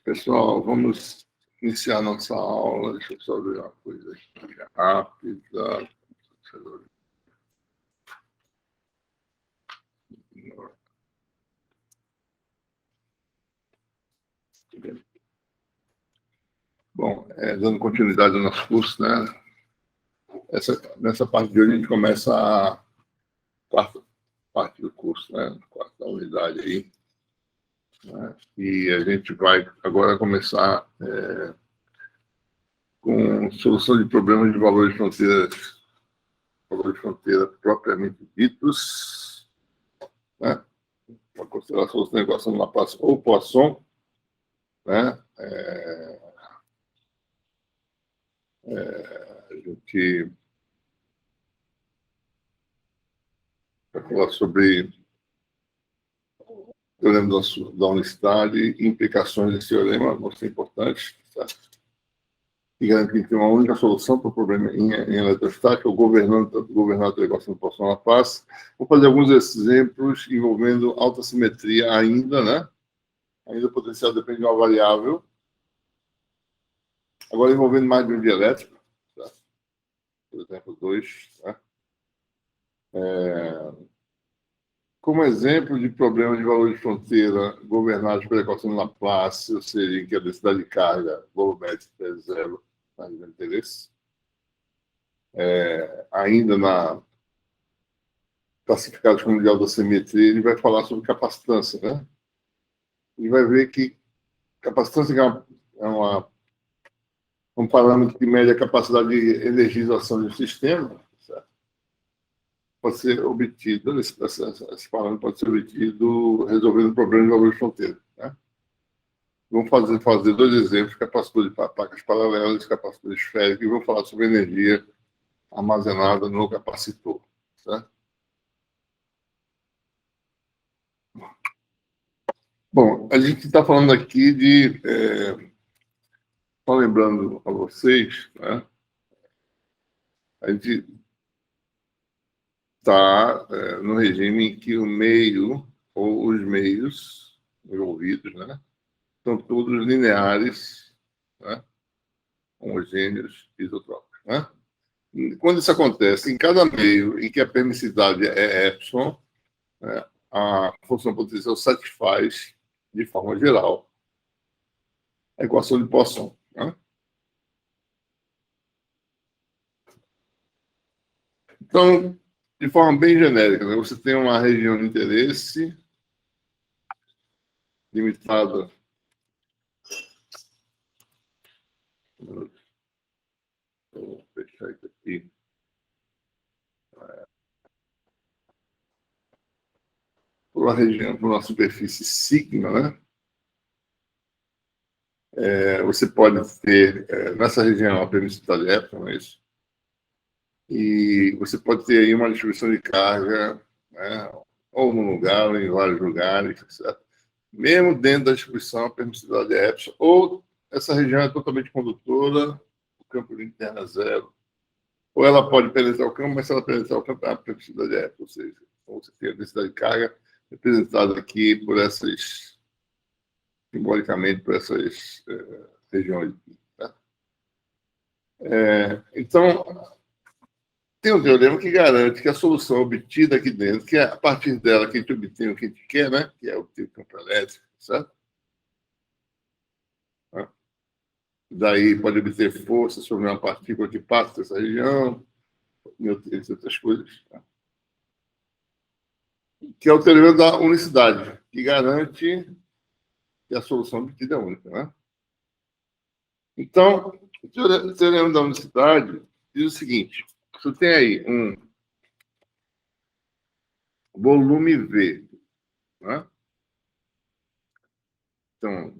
Pessoal, vamos iniciar nossa aula. Deixa eu só ver uma coisa aqui rápida. Bom, dando continuidade ao nosso curso, né? Nessa parte de hoje a gente começa a quarta parte do curso, né? A quarta unidade aí. Né? E a gente vai agora começar com solução de problemas de valores de fronteira propriamente ditos, né? Uma consideração dos negócios na Laplace ou Poisson, né? A gente vai falar sobre o teorema da unicidade e implicações desse teorema, muito importante, certo? Que garante que tem uma única solução para o problema em eletrostática, o governado da equação de Poisson Laplace. Vou fazer alguns exemplos envolvendo alta simetria ainda, né? Ainda o potencial depende de uma variável. Agora envolvendo mais de um dielétrico, tá? Por exemplo, 2. Tá? Como exemplo de problema de valor de fronteira governados pela equação de Laplace, ou seja, em que a densidade de carga volumétrica é zero, mais de interesse. Ainda classificados como de alta simetria, ele vai falar sobre capacitância, né? E vai ver que capacitância é um parâmetro que mede a capacidade de energização de um sistema, certo? Pode ser obtido, esse parâmetro pode ser obtido resolvendo o problema de valor de fronteira, né? Vamos fazer dois exemplos, capacitor de placas paralelas e capacitor esférico, e vamos falar sobre energia armazenada no capacitor, certo? Bom, a gente está falando aqui de... Só lembrando a vocês, né? A gente está no regime em que o meio, ou os meios envolvidos, né? São todos lineares, né? Homogêneos, isotrópicos, né? E quando isso acontece, em cada meio em que a permissividade é epsilon, né, a função potencial satisfaz, de forma geral, a equação de Poisson, né? Então, de forma bem genérica, né, você tem uma região de interesse limitada. Vou fechar isso aqui. Por uma região, por uma superfície sigma, né? Você pode ter nessa região a permissividade epsilon, não é isso? E você pode ter aí uma distribuição de carga, né? Ou num lugar, ou em vários lugares, certo? Mesmo dentro da distribuição, a permissividade é epsilon, ou essa região é totalmente condutora, o campo interno é zero. Ou ela pode penetrar o campo, mas se ela penetrar o campo, a permissividade é epsilon, ou seja, você tem a densidade de carga representada aqui por essas, simbolicamente, por essas regiões. Tá? Então, tem um teorema que garante que a solução obtida aqui dentro, que é a partir dela que a gente obtém o que a gente quer, né? Que é obter o campo elétrico, certo? Daí pode obter força sobre uma partícula que passa dessa região, entre outras coisas. Tá? Que é o teorema da unicidade, que garante que a solução obtida é única, né? Então, o teorema da unicidade diz o seguinte: você tem aí um volume V, né? Então,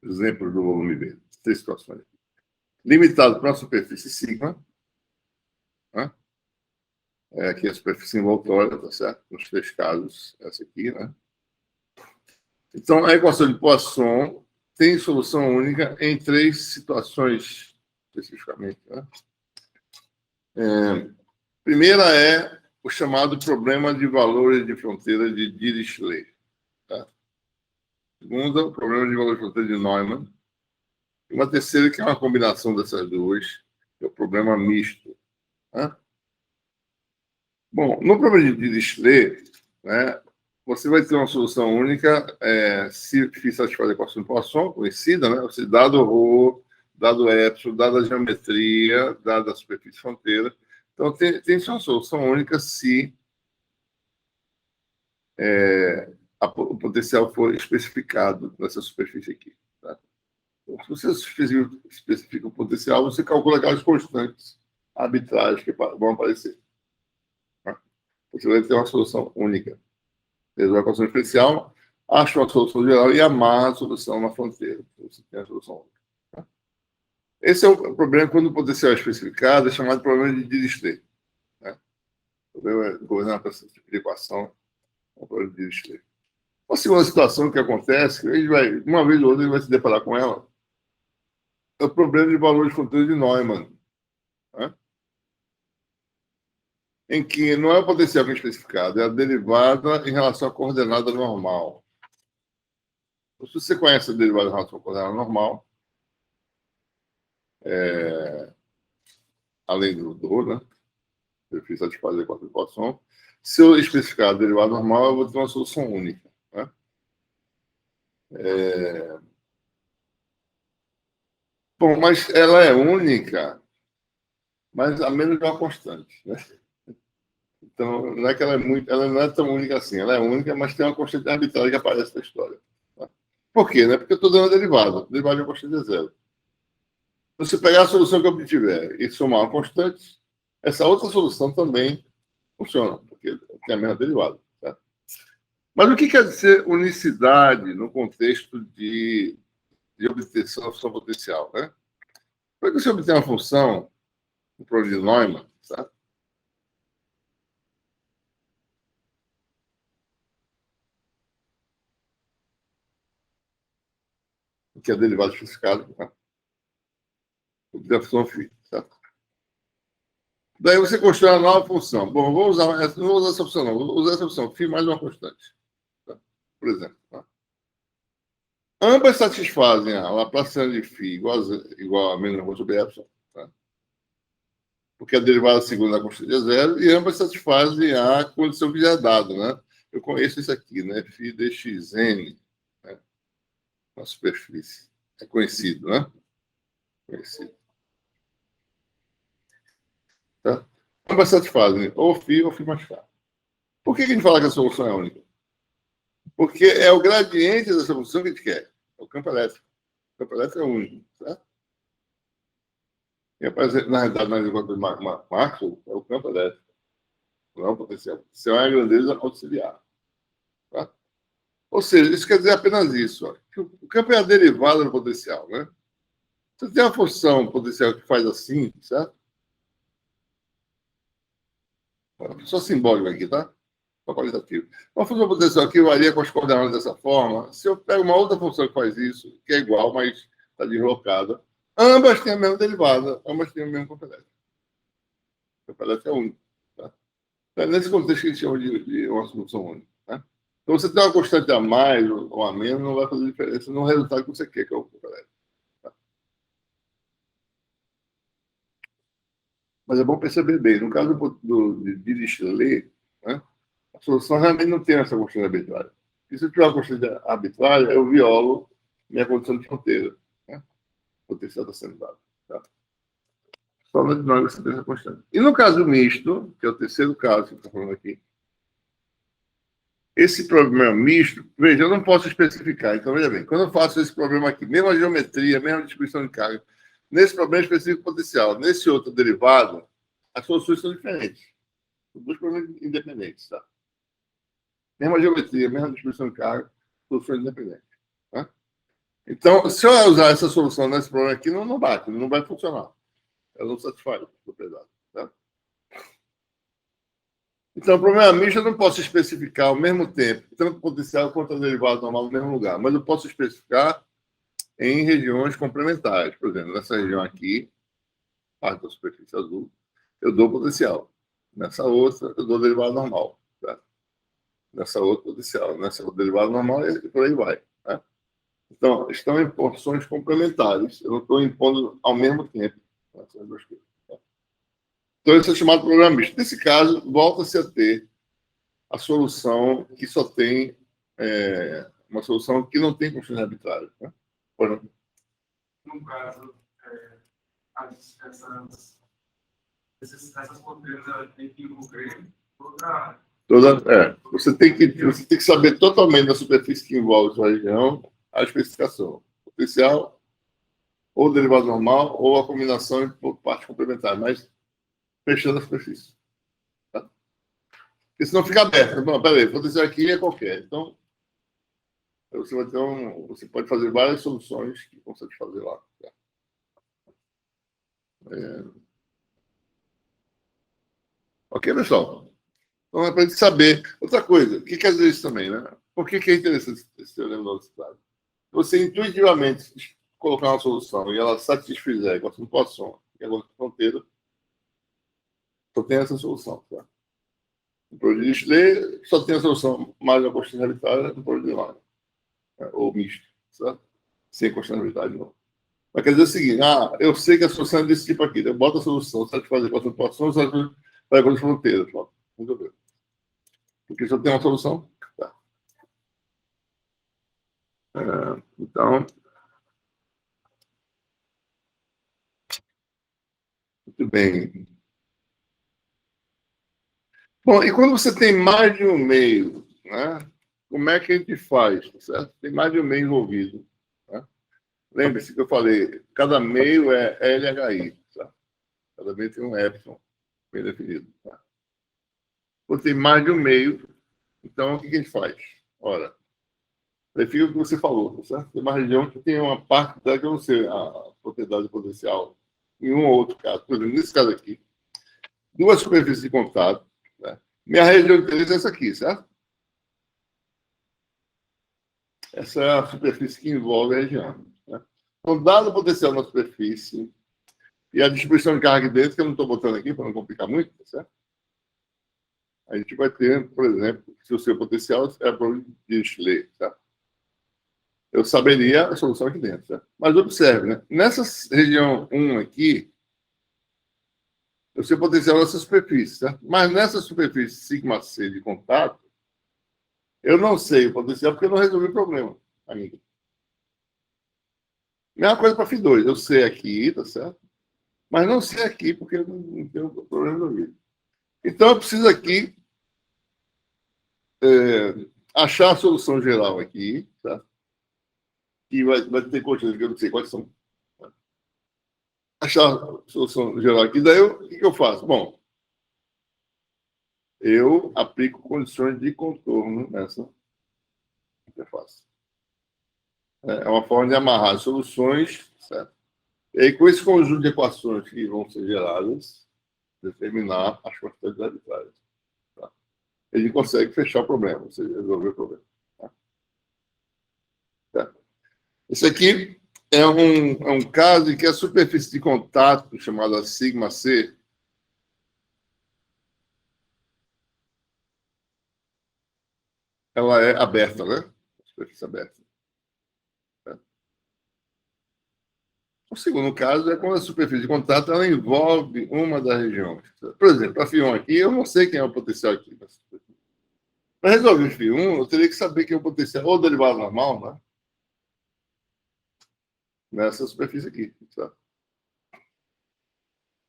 exemplos do volume V, 3 situações. Limitado para uma superfície sigma, né? Aqui a superfície envoltória, tá certo? Nos 3 casos, essa aqui, né? Então, a equação de Poisson tem solução única em 3 situações, especificamente, né? Primeira é o chamado problema de valores de fronteira de Dirichlet. Tá? segunda, o problema de valor de fronteira de Neumann. E uma terceira, que é uma combinação dessas duas, que é o problema misto. Né? Bom, no problema de Dirichlet, né, você vai ter uma solução única se satisfazer a equação de Poisson, conhecida, né? Você, dado ρ, dado epsilon, dada a geometria, dada a superfície fronteira. Então, tem uma solução única se o potencial for especificado nessa superfície aqui. Tá? Então, se você especifica o potencial, você calcula aquelas constantes arbitrárias que vão aparecer. Tá? Você vai ter uma solução única. Resolve a equação diferencial, acha uma solução geral e amarra a solução na fronteira. Você tem a solução única. Tá? Esse é o problema quando o potencial é especificado, é chamado de problema de Dirichlet. Né? O problema é governar com esse tipo de equação, é o problema de Dirichlet. Uma segunda situação que acontece, a gente vai, uma vez ou outra, ele vai se deparar com ela, é o problema de valor de fronteira de Neumann, né? Em que não é o potencial que é especificado, é a derivada em relação à coordenada normal. Se você conhece a derivada em relação à coordenada normal, além do ρ, né? Eu fiz satisfazer com a equação. Se eu especificar a derivada normal, eu vou ter uma solução única. Né? Bom, mas ela é única, mas a menos de uma constante. Né? Então, não é que ela não é tão única assim. Ela é única, mas tem uma constante arbitrária que aparece na história. Tá? Por quê? Né? Porque eu estou dando a derivada. A derivada de uma constante é zero. Se você pegar a solução que eu obtiver e somar uma constante, essa outra solução também funciona, porque tem a mesma derivada. Tá? Mas o que quer dizer unicidade no contexto de obtenção da função potencial? Né? Quando você obtém uma função, o problema de Neumann, tá? Que é derivado especificado, tá? Da função φ. Tá? Daí você constrói uma nova função. Bom, não vou usar essa opção, não. Vou usar essa opção, φ mais uma constante. Tá? Por exemplo. Tá? Ambas satisfazem a Laplaciana de φ igual a menos 1 sobre epsilon. Tá? Porque a derivada segunda da constante é zero, e ambas satisfazem a condição que já é dada. Né? Eu conheço isso aqui, né? Φ dxn, né? Na superfície. É conhecido, né? Conhecido. Tá? Ambas satisfazem ou φ mais φ. Por que a gente fala que a solução é única? Porque é o gradiente dessa função que a gente quer. É o campo elétrico. O campo elétrico é único. Certo? E, na realidade, na equação de Maxwell, é o campo elétrico. Não é o potencial. Isso é uma grandeza auxiliar. Tá? Ou seja, isso quer dizer apenas isso. Ó, que o campo é a derivada do potencial. Né? Você tem uma função potencial que faz assim, certo? Só simbólico aqui, tá? Qualitativo. Uma função potencial que varia com as coordenadas dessa forma, se eu pego uma outra função que faz isso, que é igual, mas está deslocada, ambas têm a mesma derivada, ambas têm o mesmo campo elétrico. O campo elétrico é único. Tá? É nesse contexto que a gente chama de uma solução única. Tá? Então, você tem uma constante a mais ou a menos, não vai fazer diferença no resultado que você quer, que é o campo elétrico. Tá? Mas é bom perceber bem, no caso de Dirichlet, né? A solução realmente não tem essa constante arbitrária. E se eu tiver uma constante arbitrária, eu violo minha condição de fronteira. Né? O potencial está sendo dado. Tá? Só no de nós você tem essa constante. E no caso misto, que é o terceiro caso que está falando aqui, esse problema misto, veja, eu não posso especificar. Então, veja bem, quando eu faço esse problema aqui, mesma geometria, mesma distribuição de carga, nesse problema específico potencial, nesse outro derivado, as soluções são diferentes. São dois problemas independentes. Tá? Mesma geometria, mesma distribuição de carga, soluções independentes. Tá? Então, se eu usar essa solução nesse problema aqui, não bate, não vai funcionar. Ela não satisfaz a propriedade. Tá? Então, o problema misto eu não posso especificar ao mesmo tempo, tanto potencial quanto a derivada normal no mesmo lugar, mas eu posso especificar em regiões complementares. Por exemplo, nessa região aqui, parte da superfície azul, eu dou potencial. Nessa outra, eu dou derivada normal. Tá? Nessa outra, potencial. Nessa outra, derivada normal, e por aí vai. Tá? Então, estão em porções complementares. Eu não estou impondo ao mesmo tempo essas duas coisas. Então, isso é chamado problema misto. Nesse caso, volta-se a ter a solução que só tem uma solução que não tem condições arbitrárias. Né? No caso, essas fronteiras têm que envolver você tem que saber totalmente da superfície que envolve sua região a especificação. Potencial, ou derivado normal, ou a combinação por parte complementar, mas fechando a superfície. Tá? Porque senão fica aberto. Não, peraí, potencial aqui é qualquer. Então, você pode fazer várias soluções que consegue fazer lá. Tá? Ok, pessoal? Então, é para a gente saber. Outra coisa, o que quer dizer isso também, né? Por que é interessante esse teorema da velocidade? Você intuitivamente colocar uma solução e ela satisfizer com a sua pontuação e a fronteira, só tem essa solução. Tá? No problema de Dirichlet, só tem a solução mais a constitucionalidade no problema de Lyon, né? Ou misto, certo? Sem constitucionalidade, não. Mas quer dizer o seguinte, eu sei que a solução é desse tipo aqui, eu boto a solução, satisfazer com a sua pontuação, satisfazer com as fronteiras. Resolveu. Porque só tem uma solução. Tá. Então, muito bem. Bom, e quando você tem mais de um meio, né? Como é que a gente faz? Certo? Tem mais de um meio envolvido. Né? Lembre-se que eu falei, cada meio é LHI. Tá? Cada meio tem um epsilon bem definido. Tá? Quando tem mais de um meio, então o que a gente faz? Ora, verifica o que você falou. Tá certo? Tem uma região que tem uma parte da que eu não sei a propriedade potencial em um ou outro caso. Por exemplo, nesse caso aqui, duas superfícies de contato. Né? Minha região de interesse é essa aqui, certo? Essa é a superfície que envolve a região. Né? Então, dado o potencial na superfície e a distribuição de carga aqui dentro, que eu não estou botando aqui para não complicar muito, tá certo? A gente vai ter, por exemplo, se o seu potencial é a prova de Dirichlet, tá? Eu saberia a solução aqui dentro. Certo? Mas observe, né? Nessa região 1 aqui, eu sei o potencial nessa superfície, certo? Mas nessa superfície sigma C de contato, eu não sei o potencial porque eu não resolvi o problema ainda. Mesma coisa para Φ2. Eu sei aqui, tá certo? Mas não sei aqui porque eu não tenho problema resolvido. Então, eu preciso aqui achar a solução geral aqui, tá? Que vai ter coisas que eu não sei quais são. Tá? Achar a solução geral aqui. Daí, o que eu faço? Bom, eu aplico condições de contorno nessa interface. É uma forma de amarrar soluções, certo? E aí, com esse conjunto de equações que vão ser geradas, determinar as quantidades arbitrárias. Tá? Ele consegue fechar o problema, ou seja, resolver o problema. Tá? Tá? Esse aqui é um caso em que a superfície de contato, chamada sigma C, ela é aberta, né? Superfície aberta. Tá? O segundo caso é quando a superfície de contato ela envolve uma das regiões. Por exemplo, a Φ1 aqui, eu não sei quem é o potencial aqui. Para resolver o Φ1, eu teria que saber quem é o potencial ou derivado normal, né? Nessa superfície aqui. Tá?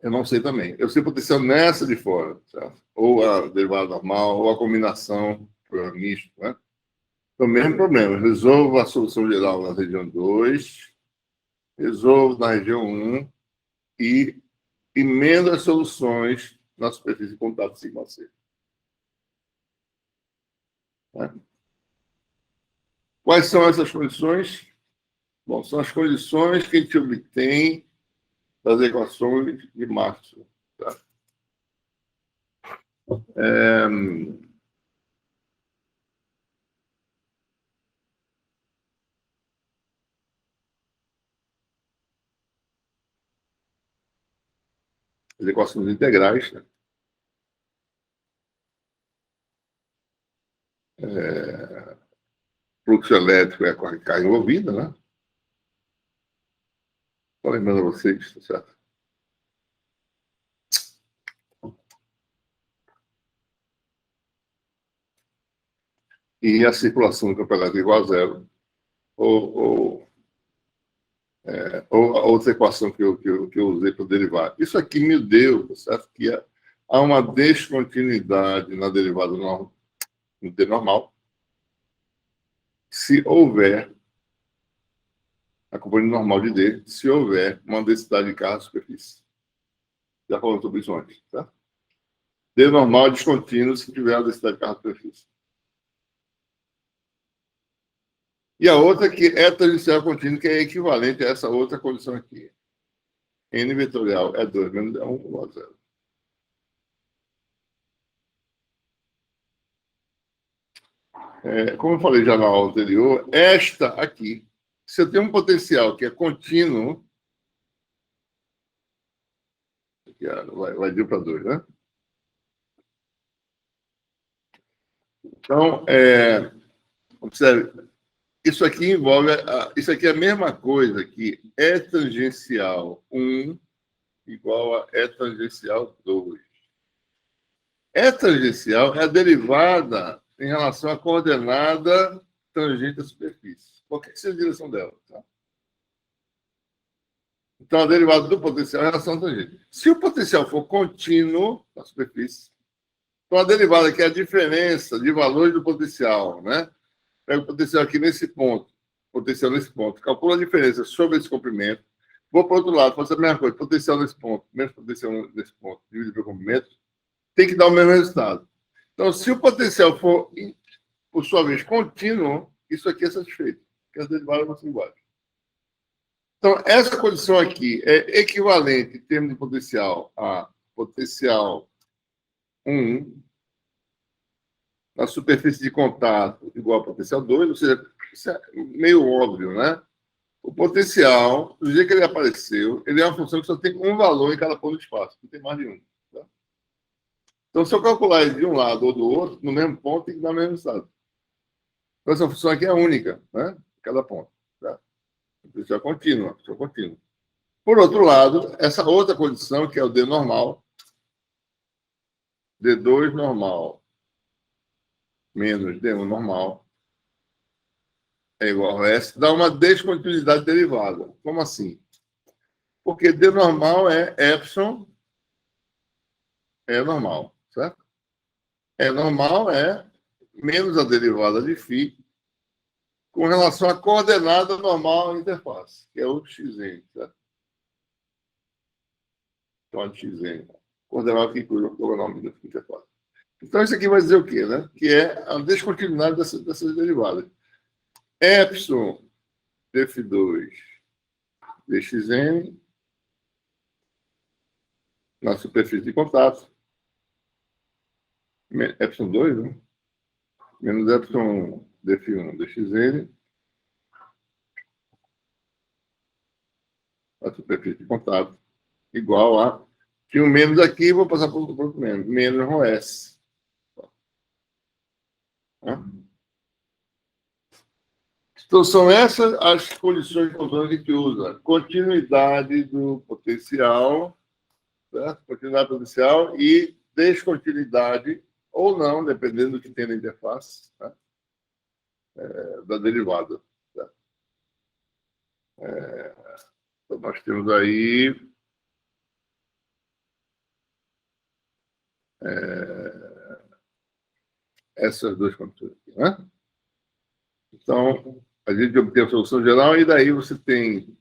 Eu não sei também. Eu sei o potencial nessa de fora. Tá? Ou a derivada normal, ou a combinação misto. Né? Então, mesmo problema. Resolvo a solução geral na região 2, resolvo na região 1 e emendo as soluções na superfície de contato sigma C. Né? Quais são essas condições? Bom, são as condições que a gente obtém das equações de Maxwell. Tá? As equações integrais. Né? fluxo elétrico é a carga envolvida, né? Estou lembrando a vocês, tá certo? E a circulação do campo elétrico igual a zero, ou a outra equação que eu usei para derivar. Isso aqui me deu, tá certo? Que há uma descontinuidade na derivada no D normal, se houver a componente normal de D, se houver uma densidade de carga na superfície. Já falamos sobre isso antes, tá? D normal é descontínuo se tiver a densidade de carga na superfície. E a outra que é tangencial contínua, que é equivalente a essa outra condição aqui. N vetorial é 2 menos 1 igual a 0. Como eu falei já na aula anterior, esta aqui, se eu tenho um potencial que é contínuo, vai de 1 para 2, né? Então, observe, isso aqui envolve, isso aqui é a mesma coisa que E tangencial 1 igual a E tangencial 2. E tangencial é a derivada em relação à coordenada tangente à superfície. Qual que é a direção dela? Tá? Então, a derivada do potencial é em relação à tangente. Se o potencial for contínuo na superfície, então a derivada que é a diferença de valores do potencial, né? Pega o potencial aqui nesse ponto, potencial nesse ponto, calcula a diferença sobre esse comprimento, vou para o outro lado, faço a mesma coisa, potencial nesse ponto, menos potencial nesse ponto, dividido pelo comprimento, tem que dar o mesmo resultado. Então, se o potencial for, por sua vez, contínuo, isso aqui é satisfeito, porque as derivadas vão ser iguais. Então, essa condição aqui é equivalente, em termos de potencial, a potencial 1 na superfície de contato igual a potencial 2, ou seja, isso é meio óbvio, né? O potencial, do jeito que ele apareceu, ele é uma função que só tem um valor em cada ponto do espaço, não tem mais de um. Tá? Então, se eu calcular ele de um lado ou do outro, no mesmo ponto, tem que dar o mesmo resultado. Então, essa função aqui é única, né? Em cada ponto. Tá? Isso é contínua, isso é contínuo. Por outro lado, essa outra condição, que é o D normal, D2 normal menos D1 normal é igual a S, dá uma descontinuidade derivada. Como assim? Porque D normal é epsilon é normal, certo? É normal é menos a derivada de φ com relação à coordenada normal à interface, que é o xn, certo? Então, a xn, coordenada que inclui o nome da interface. Então, isso aqui vai dizer o quê, né? Que é a descontinuidade dessas derivadas. Epsilon df2 dxn na superfície de contato, epsilon 2, né? Menos epsilon df1 dxn na superfície de contato, igual a... Tinha um menos aqui, vou passar para o menos. Menos ρs. Então, são essas as condições de controle que a gente usa. Continuidade do potencial, certo? Continuidade do potencial e descontinuidade, ou não, dependendo do que tem na interface, tá? Da derivada. Tá? Então, nós temos aí... essas duas condições aqui, né? Então, a gente obtém a solução geral e daí você tem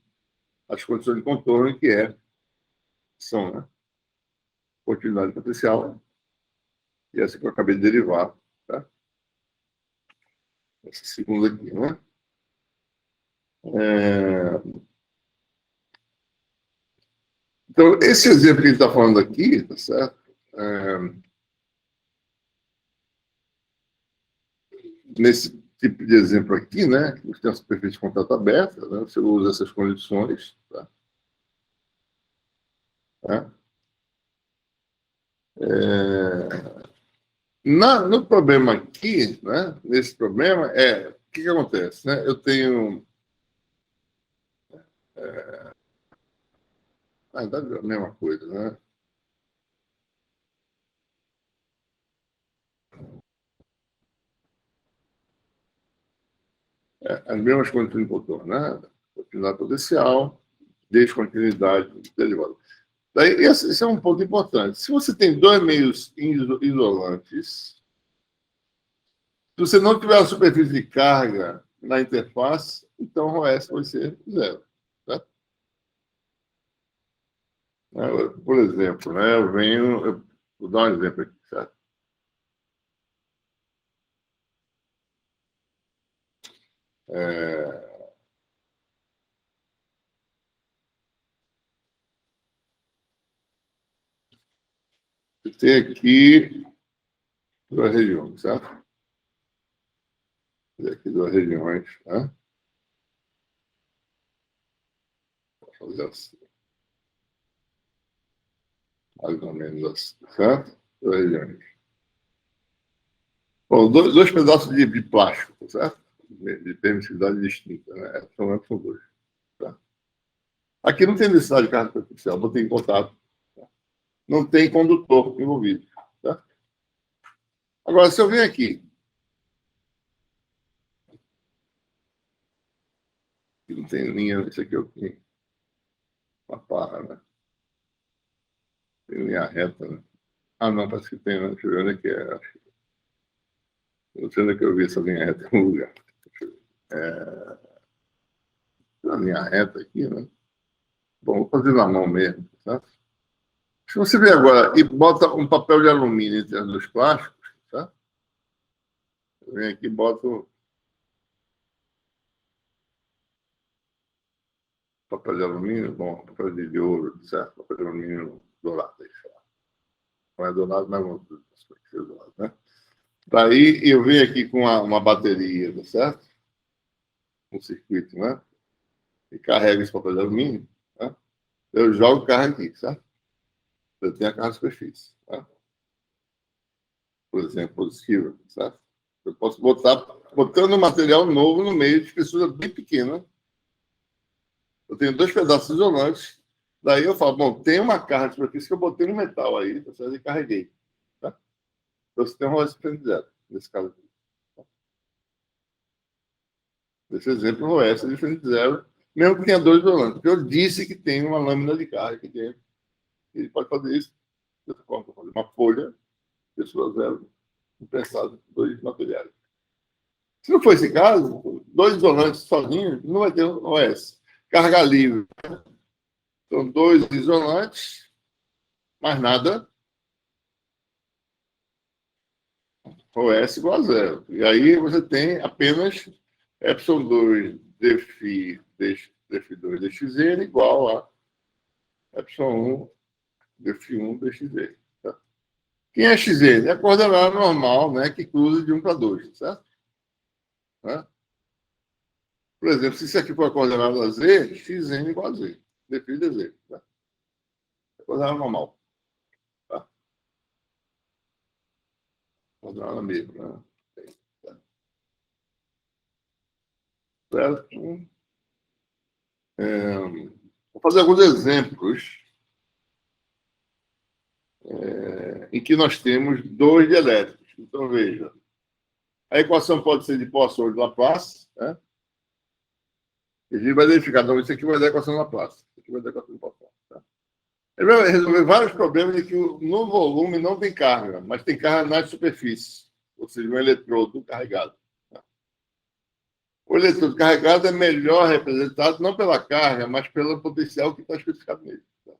as condições de contorno, que são, né? Continuidade potencial e essa que eu acabei de derivar, tá? Essa segunda aqui, né? Então, esse exemplo que a gente está falando aqui, tá certo? Nesse tipo de exemplo aqui, né? Você tem a superfície de contato aberta, né? Você usa essas condições, tá? No problema aqui, né? Nesse problema, que acontece? Né? Eu tenho... Na verdade, é a mesma coisa, né? As mesmas condições de botão, né? Continuidade potencial, descontinuidade derivada. Daí, esse é um ponto importante. Se você tem dois meios isolantes, se você não tiver a superfície de carga na interface, então o OS vai ser zero. Né? Por exemplo, né, vou dar um exemplo aqui, certo? Você tem aqui duas regiões, certo? Tem aqui duas regiões, né? Vou fazer assim, mais ou menos assim, certo? Duas regiões. Bom, dois pedaços de plástico, certo? De permissividade distinta, né? São dois. Tá? Aqui não tem necessidade de carga superficial, botei em contato. Tá? Não tem condutor envolvido. Tá? Agora, se eu venho aqui, que não tem linha, isso aqui eu tenho uma barra, né? Tem linha reta, né? Ah, não, parece que tem, né? Deixa eu ver onde é que é. Não sei onde é que eu vi essa linha reta em algum lugar. Uma linha reta aqui, né? Bom, vou fazer na mão mesmo, tá? Se você ver agora e bota um papel de alumínio entre os dois plásticos, tá? Eu venho aqui e boto papel de alumínio, bom, papel de ouro, certo? Papel de alumínio dourado, sei lá. Não é dourado, mas vamos ser dourado, né? Daí eu venho aqui com uma bateria, tá certo? Um circuito, né? E carrego esse papel de alumínio, né? Eu jogo carga aqui, certo? Eu tenho a carga de superfície, tá? Por exemplo, positiva, certo? Eu posso botando um material novo no meio de espessura bem pequena. Eu tenho dois pedaços isolantes. Daí eu falo, bom, tem uma carga de superfície que eu botei no metal aí, tá certo? E carreguei. Tá? Então você tem um OS zero, nesse caso aqui. Nesse exemplo, o OS é diferente de zero, mesmo que tenha dois isolantes. Porque eu disse que tem uma lâmina de carga aqui dentro. Ele pode fazer isso. Eu posso fazer uma folha, pessoa zero, pensado em dois materiais. Se não for esse caso, dois isolantes sozinhos, não vai ter um OS. Carga livre. São dois isolantes, mais nada, OS igual a zero. E aí você tem apenas epsilon2 dφ2 dxn igual a epsilon1 dφ1 dxz. Tá? Quem é xn? É a coordenada normal, né, que cruza de 1 para 2, certo? Né? Por exemplo, se isso aqui for a coordenada z, xn igual a z, dφ dz. Tá? É a coordenada normal. Tá? Coordenada mesmo, né? Tá? Certo? Vou fazer alguns exemplos em que nós temos dois dielétricos. Então, veja, a equação pode ser de Poisson de Laplace, né? E a gente vai verificar, então, isso aqui vai dar a equação de Laplace, isso aqui vai dar a equação de Poisson. Tá? Ele vai resolver vários problemas de que no volume não tem carga, mas tem carga na superfície, ou seja, um eletrodo carregado. Tá? O eletrodo carregado é melhor representado não pela carga, mas pelo potencial que está especificado nele. Tá?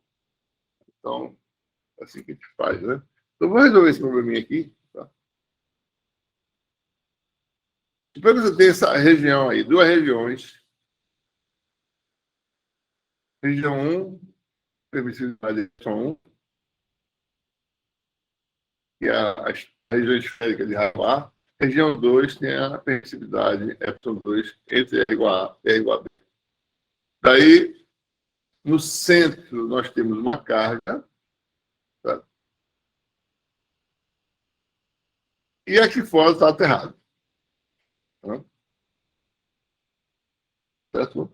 Então, é assim que a gente faz, né? Então, vou resolver esse probleminha aqui. Tá? Depois você tem essa região aí, duas regiões. Região 1, permissividade de 1, que é a região esférica de Rabat. Região 2 tem a permissividade epsilon2 entre E igual a E igual a B. Daí, no centro, nós temos uma carga. Tá? E aqui fora está aterrado. Tá? certo?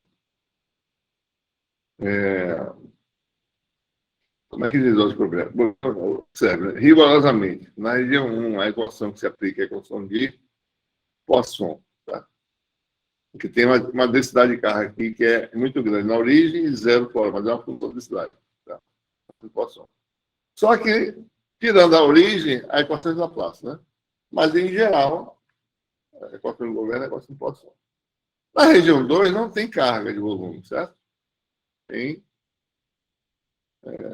Como é que diz os problemas? Observe, rigorosamente, na região 1, a equação que se aplica é a equação de Poisson, tá? Porque tem uma densidade de carga aqui que é muito grande na origem e zero fora, mas é uma função de densidade. Tá? Poisson. Só que, tirando a origem, a equação é de Laplace, né? Mas, em geral, a equação do governo é a equação de Poisson. Na região 2, não tem carga de volume, certo? Tem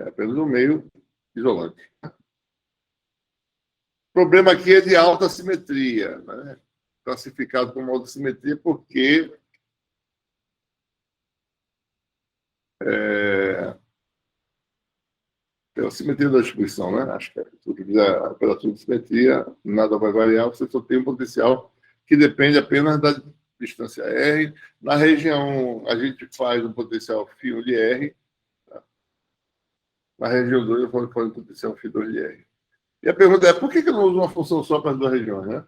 apenas um meio isolante. O problema aqui é de alta simetria, né? Classificado como alta simetria porque pela simetria da distribuição, né? Acho que se você fizer a operação de simetria, nada vai variar, você só tem um potencial que depende apenas da distância R. Na região 1, a gente faz um potencial φ1 de R. Tá? Na região 2, eu falo um potencial φ2 de R. E a pergunta é, por que eu não uso uma função só para as duas regiões, né?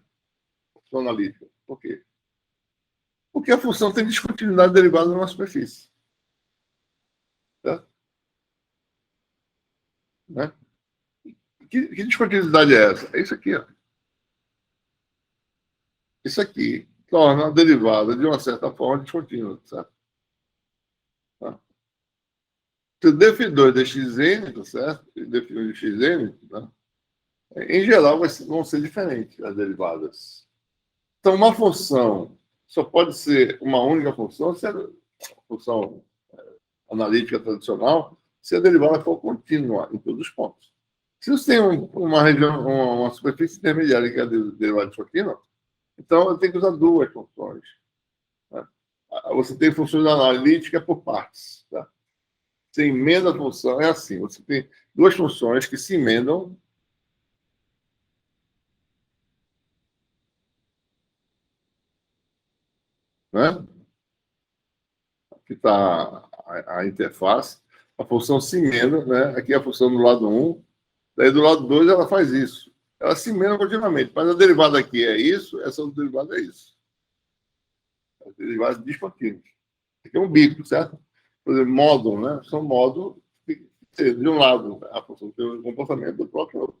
Função analítica. Por quê? Porque a função tem descontinuidade derivada numa superfície. Tá? Né? Que descontinuidade é essa? É isso aqui, ó. Isso aqui torna a derivada, de uma certa forma, descontínua, certo? Tá? Se df2 de xn, tá certo? E df1 de xn, tá? Em geral, vão ser diferentes as derivadas. Então, uma função só pode ser uma única função se a função analítica tradicional, se a derivada for contínua em todos os pontos. Se você tem uma região, uma superfície intermediária que é a derivada descontínua, então eu tenho que usar duas funções. Né? Você tem funções analíticas por partes. Tá? Você emenda a função, é assim, você tem duas funções que se emendam. Né? Aqui está a interface. A função se emenda, né? Aqui é a função do lado 1. Daí do lado 2 ela faz isso. Ela se emenda continuamente. Mas a derivada aqui é isso, essa derivada é isso. A derivada descontínuas. Aqui é um bico, certo? Por exemplo, módulo, né? São módulos de um lado, a função tem um comportamento do próprio.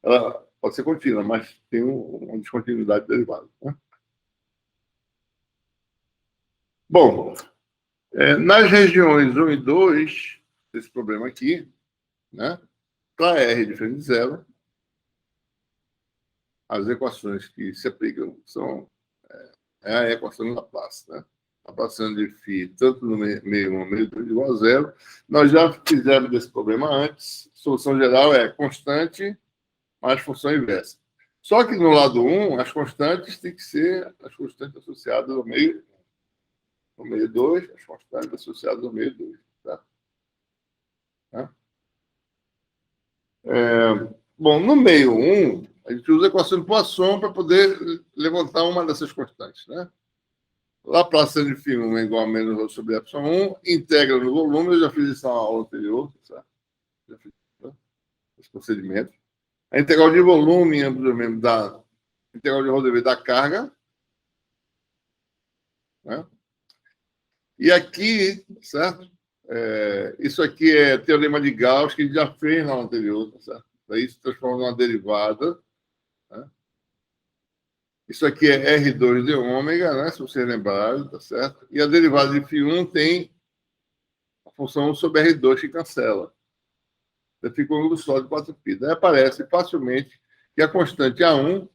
Ela pode ser contínua, mas tem uma descontinuidade derivada. Né? Bom, nas regiões 1 e 2, esse problema aqui, né? Para R diferente de zero, as equações que se aplicam são a equação de Laplace, né? Laplaciano de φ, tanto no meio 1, meio 2 igual a zero. Nós já fizemos esse problema antes. A solução geral é constante mais função inversa. Só que no lado 1, as constantes têm que ser as constantes associadas ao meio 2, as constantes associadas ao meio 2. Tá? Tá? Bom, no meio 1, a gente usa a equação de Poisson para poder levantar uma dessas constantes. Né? Laplaciano de φ1 é igual a menos ρ sobre ε1, integra no volume, eu já fiz isso na aula anterior, tá? Já fiz esse procedimento. A integral de volume em ambos os membros da integral de ρ da carga. Né? E aqui, certo? Isso aqui é teorema de Gauss, que a gente já fez na aula anterior, tá certo? Daí se transforma numa derivada. Né? Isso aqui é R2 de ômega, né? Se vocês lembrarem, tá certo? E a derivada de φ1 tem a função 1 sobre R2 que cancela. Daí fica um número só de 4π. Daí aparece facilmente que a constante A1,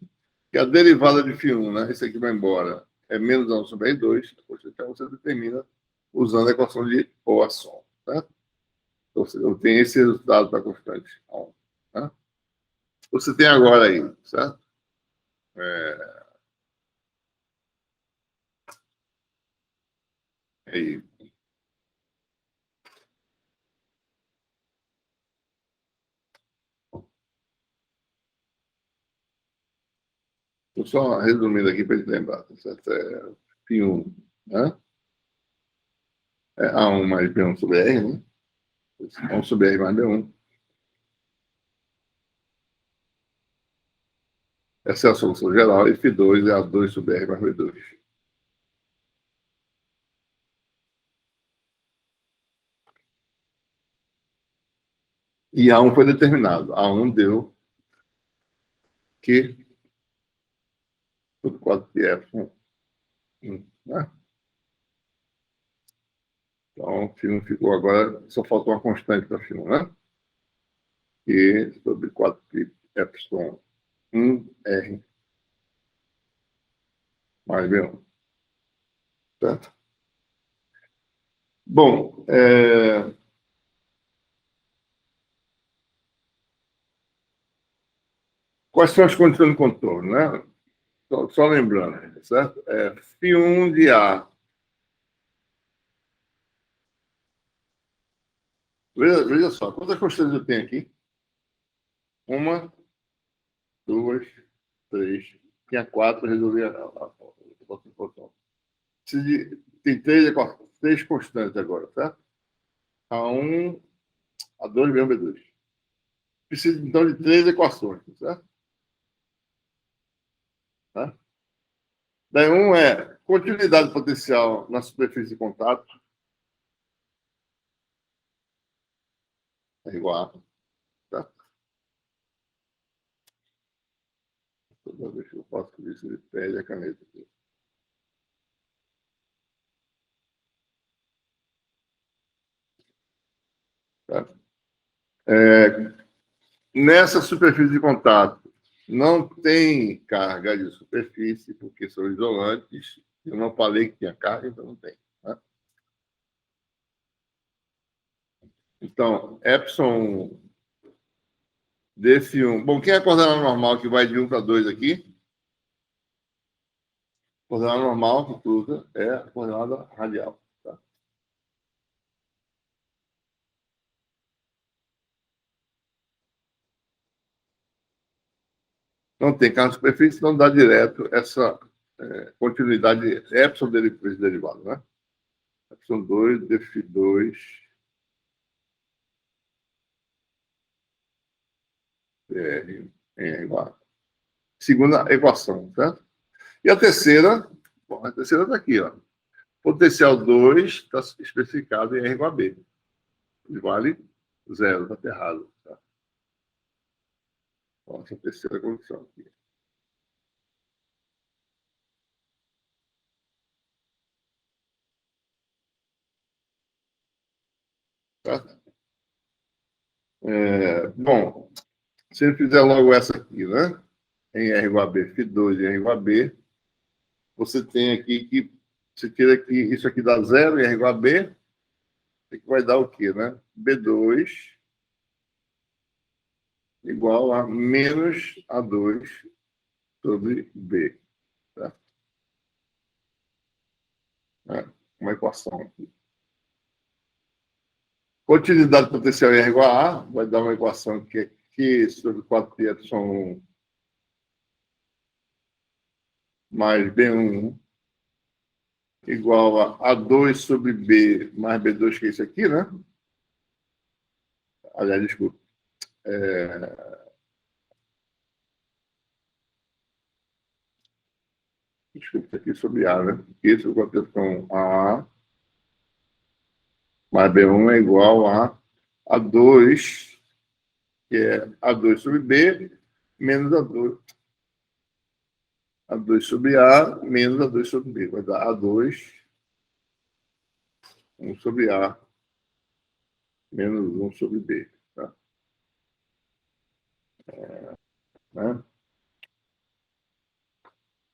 que é a derivada de φ1, né? Esse aqui vai embora, é menos A1 sobre R2. A constante A1 você determina usando a equação de Poisson. Tá? Então, eu tenho esse resultado para a constante A1. Tá? Você tem agora aí, certo? Aí. Estou só resumindo aqui para ele lembrar. Tá certo? Φ1, né? É A1 mais B1 sobre R, né? A1 sobre R mais B1. Essa é a solução geral. E Φ2 é A2 sobre R mais B2. E A1 foi determinado. A1 deu que o quadro de Epsilon. Né? Então, φ ficou agora, só falta uma constante para φ, né? E sobre 4π epsilon 1R mais B1. Certo? Bom, quais são as condições do contorno, né? Só lembrando, certo? φ1 de A. Veja só, quantas constantes eu tenho aqui? Uma, duas, três. Tinha quatro, resolvi a equação. Tem três constantes agora, certo? A1, A2, B1, B2. Preciso, então, de três equações, certo? Tá? Daí, um é continuidade potencial na superfície de contato. É igual a. Tá? Toda vez que eu faço isso, ele perde a caneta. Tá? Nessa superfície de contato, não tem carga de superfície, porque são isolantes. Eu não falei que tinha carga, então não tem. Tá? Então, Epsilon desse 1. Bom, quem é a coordenada normal que vai de 1 para 2 aqui? A coordenada normal que cruza é a coordenada radial. Tá? Não tem carga de superfície, não dá direto essa continuidade epsilon desse derivado, né? Epsilon 2, dφ2 PR é igual a segunda equação, certo? E a terceira, bom, a terceira está aqui, ó. Potencial 2 está especificado em R igual a B. Vale 0, está errado. Tá? Bom, essa terceira condição aqui. Certo? Bom, se ele fizer logo essa aqui, né? Em R igual a B, φ2 em R igual a B, você tem aqui que, você tira aqui, isso aqui dá 0 em R igual a B, que vai dar o quê, né? B2 igual a menos A2 sobre B. Tá? Uma equação aqui. Continuidade potencial em R igual a A, vai dar uma equação que é Q sobre 4π epsilon 1 mais B1 igual a A2 sobre B mais B2, que é isso aqui, né? Aliás, desculpa. Desculpa, isso aqui sobre A, né? Isso com a questão A mais B1 é igual a A2, que é A2 sobre B, menos A2. A2 sobre A, menos A2 sobre B. Vai dar A2, 1 sobre A, menos 1 sobre B. Tá? Né?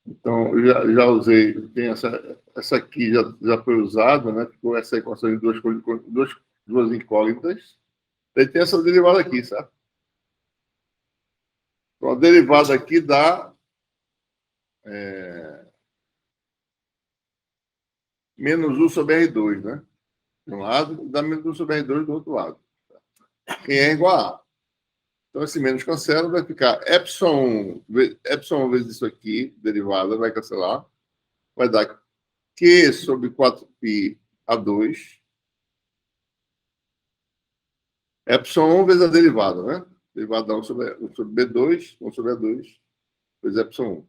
Então, eu já usei, tem essa aqui já foi usada, né? Ficou essa equação de duas incógnitas. Daí tem essa derivada aqui, sabe? Então, a derivada aqui dá menos 1 sobre R2, né? De um lado, e dá menos 1 sobre R2 do outro lado. Quem é igual a A. Então, esse menos cancela, vai ficar epsilon vezes isso aqui, derivada, vai cancelar. Vai dar Q sobre 4π A2. Epsilon 1 vezes a derivada, né? Derivada 1 sobre B2, 1 sobre A2, vezes epsilon 1.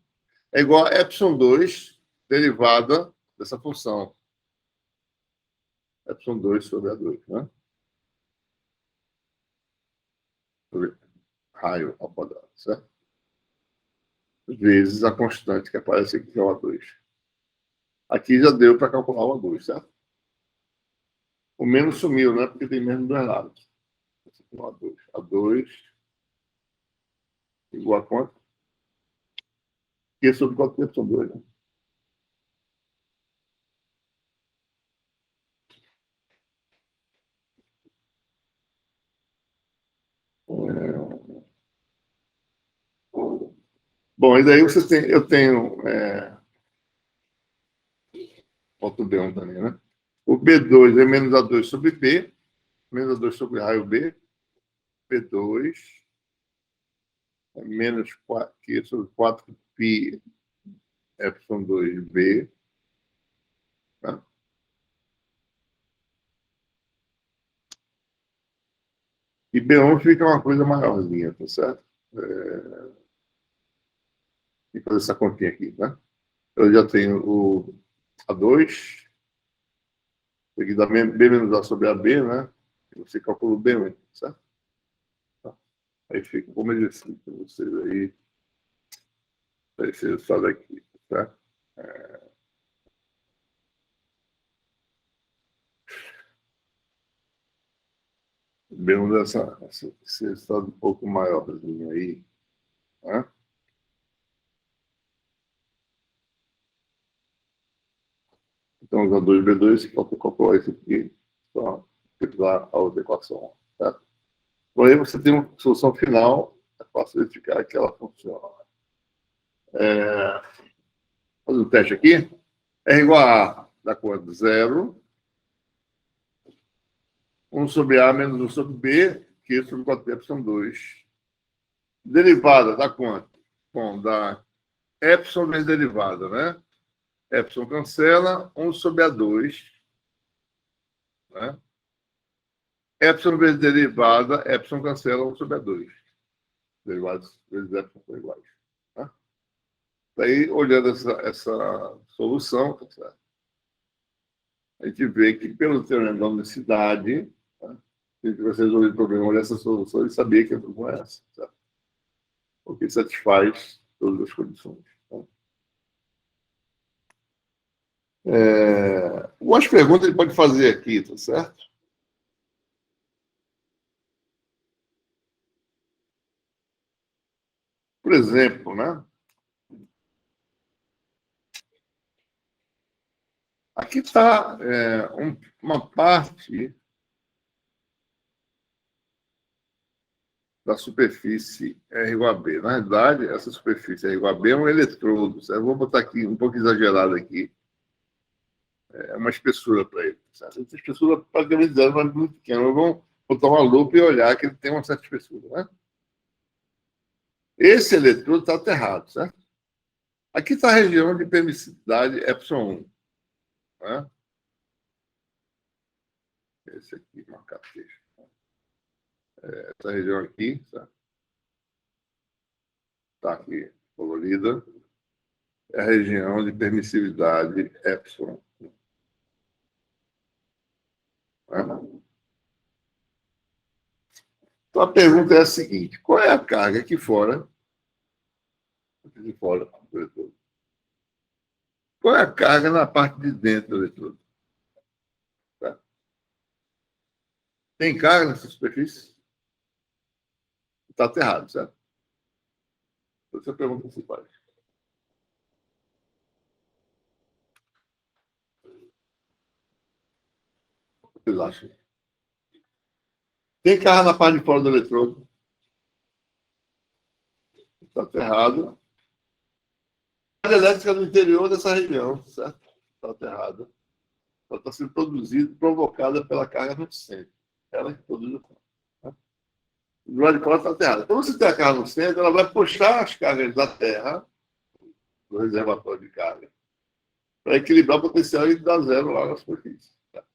É igual a epsilon 2, derivada dessa função. Epsilon 2 sobre A2, né? raio ao quadrado, certo? Vezes a constante que aparece aqui, que é o A2. Aqui já deu para calcular o A2, certo? O menos sumiu, né? Porque tem menos dois lados. Esse aqui é o A2. A2 igual a quanto? Q sobre 4π são 2, né? Bom, e daí você tem, eu tenho outro B1 também, né? O B2 é menos A2 sobre P, menos A2 sobre raio B, P2 é menos Q sobre 4π epsilon 2B, tá? E B1 fica uma coisa maiorzinha, tá certo? E fazer essa continha aqui, tá? Eu já tenho o A2, aqui dá B menos A sobre AB, né? Você calcula o B1, certo? Tá. Aí fica como exercício para vocês aí. Aí vocês fazem aqui, tá? B1 esse resultado um pouco maiorzinho aí, né? Então, os A2 B2, você pode calcular isso aqui, só utilizar a outra equação, tá? Porém, você tem uma solução final, é fácil verificar que ela funciona. Fazer um teste aqui. R igual a dá quanto? 0. 1 sobre A menos 1 sobre B, Q sobre 4π são 2. Derivada dá quanto? Bom, dá epsilon vezes derivada, né? Epsilon cancela, 1 sobre A2. Né? Epsilon vezes derivada, epsilon cancela 1 sobre A2. Derivadas vezes epsilon são iguais. Tá? Daí, olhando essa solução, tá certo? A gente vê que, pelo teorema da unicidade, tá? Se você resolver o problema olhar essa solução, ele sabia que a solução é essa, certo? Porque satisfaz todas as condições. Tá? Algumas perguntas ele pode fazer aqui, tá certo? Por exemplo, né? Aqui está uma parte da superfície R igual a B. Na realidade, essa superfície R igual a B é um eletrodo. Certo? Eu vou botar aqui, um pouco exagerado aqui. É uma espessura para ele. Certo? Essa espessura, praticamente zero, mas muito pequena. Vamos botar uma lupa e olhar que ele tem uma certa espessura. Né? Esse eletrodo está aterrado, certo? Aqui está a região de permissividade epsilon 1. Né? Esse aqui, marcar texto. Essa região aqui, está aqui colorida, é a região de permissividade epsilon. Né? Então a pergunta é a seguinte: qual é a carga aqui fora? De fora do eletrodo. Qual é a carga na parte de dentro do eletrodo? Tá? Tem carga nessa superfície? Está aterrado, certo? Essa é a pergunta que se faz. O que vocês acham? Tem carga na parte de fora do eletrodo? Está aterrado. A carga elétrica no interior dessa região, certo? Está aterrada. Ela está sendo produzida, provocada pela carga no centro. Ela que produz o campo. Tá? Do lado de fora está aterrada. Então, você tem a carga no centro, ela vai puxar as cargas da Terra, do reservatório de carga, para equilibrar o potencial e dar zero lá na superfície. Tá?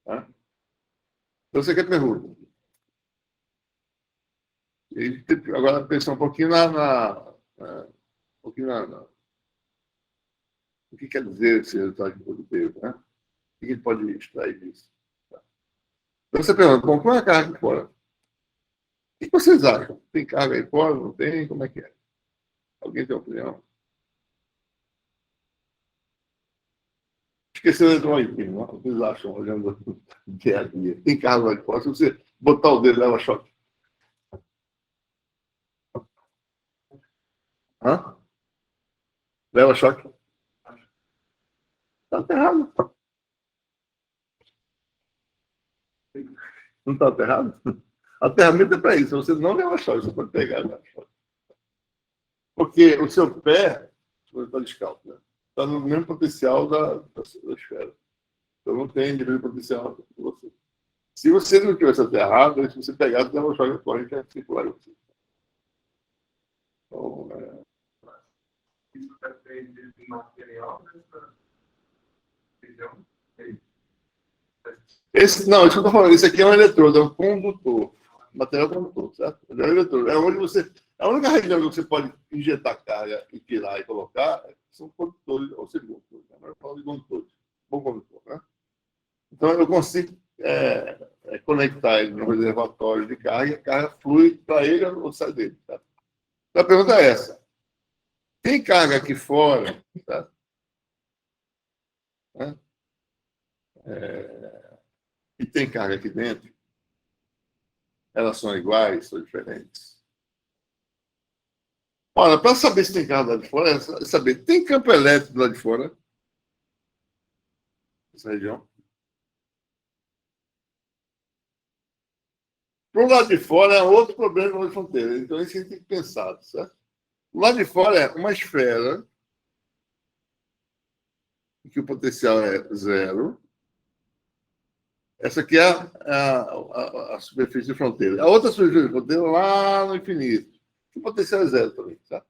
Tá? Então, você quer pergunta? E agora, pensar um pouquinho um pouquinho o que quer dizer esse resultado de produtivo, né? O que ele pode extrair disso? Tá? Então, você pergunta, bom, qual é a carga aqui fora? O que vocês acham? Tem carga aí fora? Não tem? Como é que é? Alguém tem opinião? Esqueceu de entrar aqui, não? O que vocês acham olhando o dia a dia? Tem carga lá de fora? Se você botar o dedo, leva choque. Hã? Leva choque? Está aterrado. Não está aterrado? Aterramento é para isso. Você não leva choque, você pode pegar e levar choque. Porque o seu pé, você está descalço, né? Está no mesmo potencial da esfera. Então não tem nível de potencial que você. Se você não tivesse aterrado, se você pegar, você leva o choque, a corrente é circular. Então, Isso depende do material dessa região. não, isso que eu estou falando, isso aqui é um eletrodo, é um condutor. Material condutor, certo? É um eletrodo. É onde você. A única região que você pode injetar carga e tirar e colocar são condutores, ou seja, condutores. Agora eu falo de condutores. Bom condutor, né? Então eu consigo conectar ele no reservatório de carga e a carga flui para ele ou sai dele. Tá? Então a pergunta é essa. Tem carga aqui fora, tá? Né? E tem carga aqui dentro? Elas são iguais ou diferentes? Olha, para saber se tem carga lá de fora, é saber, tem campo elétrico lá de fora? Nessa região? Para o lado de fora é outro problema da fronteira. Então, isso a gente tem que pensar, certo? O lado de fora é uma esfera em que o potencial é zero. Essa aqui é a superfície de fronteira. A outra superfície de fronteira lá no infinito. O potencial é zero também, tá?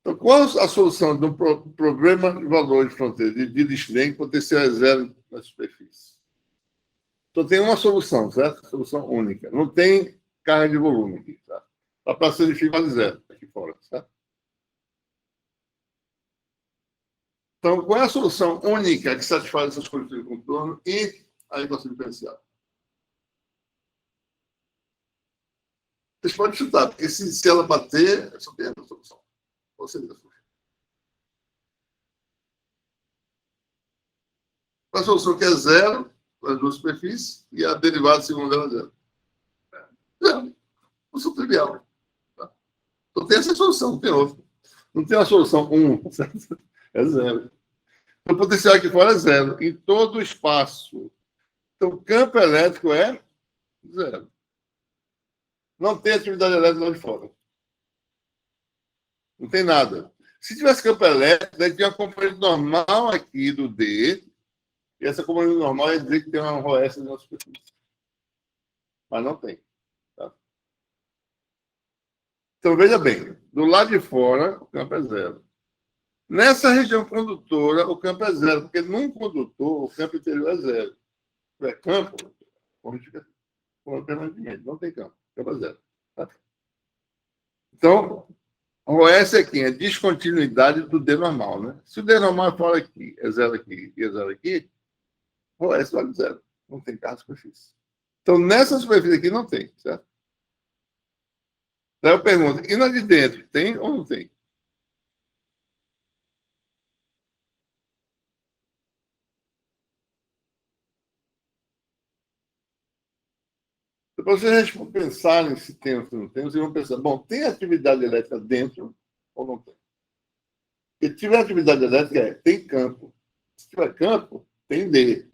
Então, qual a solução de um problema de valor de fronteira de Dirichlet, potencial é zero na superfície? Então, tem uma solução, certo? Solução única. Não tem carga de volume aqui, tá? A praça de vale zero aqui fora, certo? Então, qual é a solução única que satisfaz essas condições de contorno e a equação diferencial? Vocês podem chutar, porque se ela bater, só tem a solução. Qual seria a solução? A solução que é zero, as duas superfícies, e a derivada segundo ela é zero. Zero. Solução trivial. Tá? Então tem essa solução, não tem outra. Não tem uma solução 1, certo? É zero. O potencial aqui fora é zero, em todo o espaço. Então, o campo elétrico é zero. Não tem atividade elétrica lá de fora. Não tem nada. Se tivesse campo elétrico, daí tinha uma componente normal aqui do D, e essa componente normal ia dizer que tem uma ROS na superfície. Mas não tem. Tá? Então, veja bem, do lado de fora, o campo é zero. Nessa região condutora, o campo é zero, porque num condutor, o campo interior é zero. Se é campo, fica permanentemente, não tem campo, campo é zero. Tá? Então, o OS aqui é descontinuidade do D normal, né? Se o D normal é fora aqui, é zero aqui e é zero aqui, o OS vale zero. Não tem carga de superfície. Então, nessa superfície aqui não tem, certo? Daí eu pergunto, e na de dentro, tem ou não tem? Se vocês pensarem se tem ou se não tem, vocês vão pensar, bom, tem atividade elétrica dentro ou não tem? Se tiver atividade elétrica, tem campo. Se tiver campo, tem D.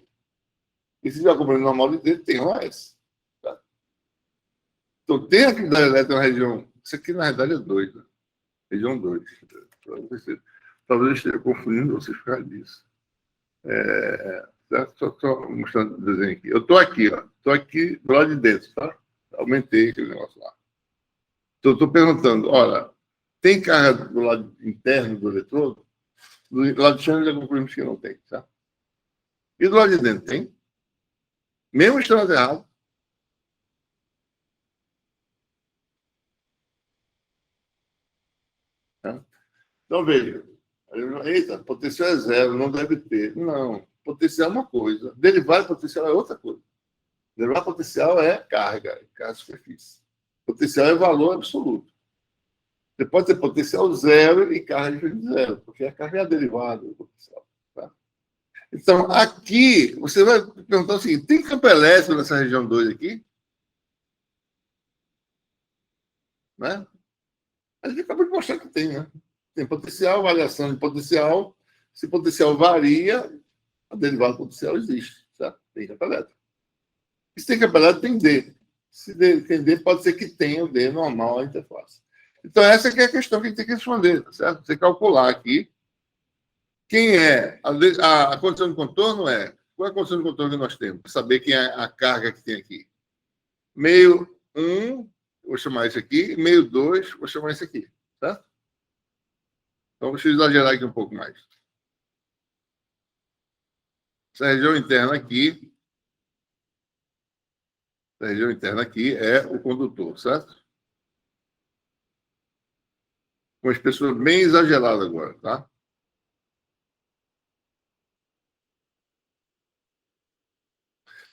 E se tiver componente normal de D, tem OS. Tá? Então, tem atividade elétrica na região. Isso aqui, na verdade, é 2. Né? Região 2. Talvez eu esteja confundindo vocês por causa disso. Só mostrando o desenho aqui. Eu estou aqui, ó. Estou aqui do lado de dentro, tá? Aumentei aquele negócio lá. Então, estou perguntando, olha, tem carga do lado interno do eletrodo? Do lado de chão, já concluímos que não tem, tá? E do lado de dentro, tem? Mesmo estando errado. Tá? Então, veja. Eita, potencial é zero, não deve ter. Não, potencial é uma coisa. Derivado de potencial é outra coisa. Derivada potencial é carga de superfície. Potencial é valor absoluto. Você pode ter potencial zero e carga de zero, porque a carga é a derivada do potencial. Tá? Então, aqui, você vai perguntar o seguinte: tem campo elétrico nessa região 2 aqui? Né? A gente acabou de mostrar que tem, né? Tem potencial, variação de potencial. Se o potencial varia, a derivada do potencial existe. Certo? Tem campo elétrico. Se tem campo elétrico, tem D. Se tem D, pode ser que tenha o D normal à interface. Então, essa que é a questão que a gente tem que responder, tá certo? Você calcular aqui quem é a condição de contorno qual é a condição de contorno que nós temos? Para saber quem é a carga que tem aqui. Meio 1, vou chamar isso aqui. Meio 2, vou chamar isso aqui. Tá? Então, deixa eu exagerar aqui um pouco mais. Essa região interna aqui é o condutor, certo? Uma expressão bem exagerada agora, tá?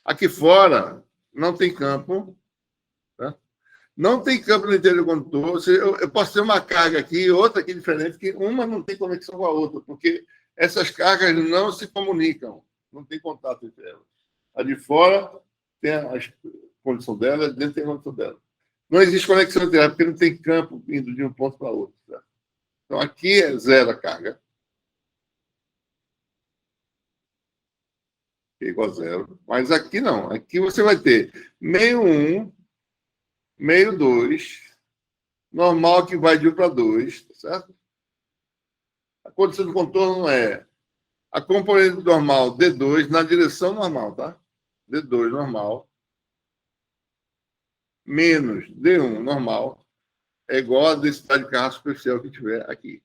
Aqui fora não tem campo, tá? Não tem campo no interior do condutor. Eu posso ter uma carga aqui, outra aqui diferente, que uma não tem conexão com a outra, porque essas cargas não se comunicam, não tem contato entre elas. A de fora tem a condição dela, dentro tem a condição dela. Não existe conexão entre elas, porque não tem campo indo de um ponto para outro. Tá? Então, aqui é zero a carga. Que é igual a zero. Mas aqui não. Aqui você vai ter meio 1, meio 2, normal que vai de 1 para 2, tá certo? A condição de contorno é a componente normal D2 na direção normal, tá? D2 normal menos D1 normal é igual à densidade de carga superficial que tiver aqui.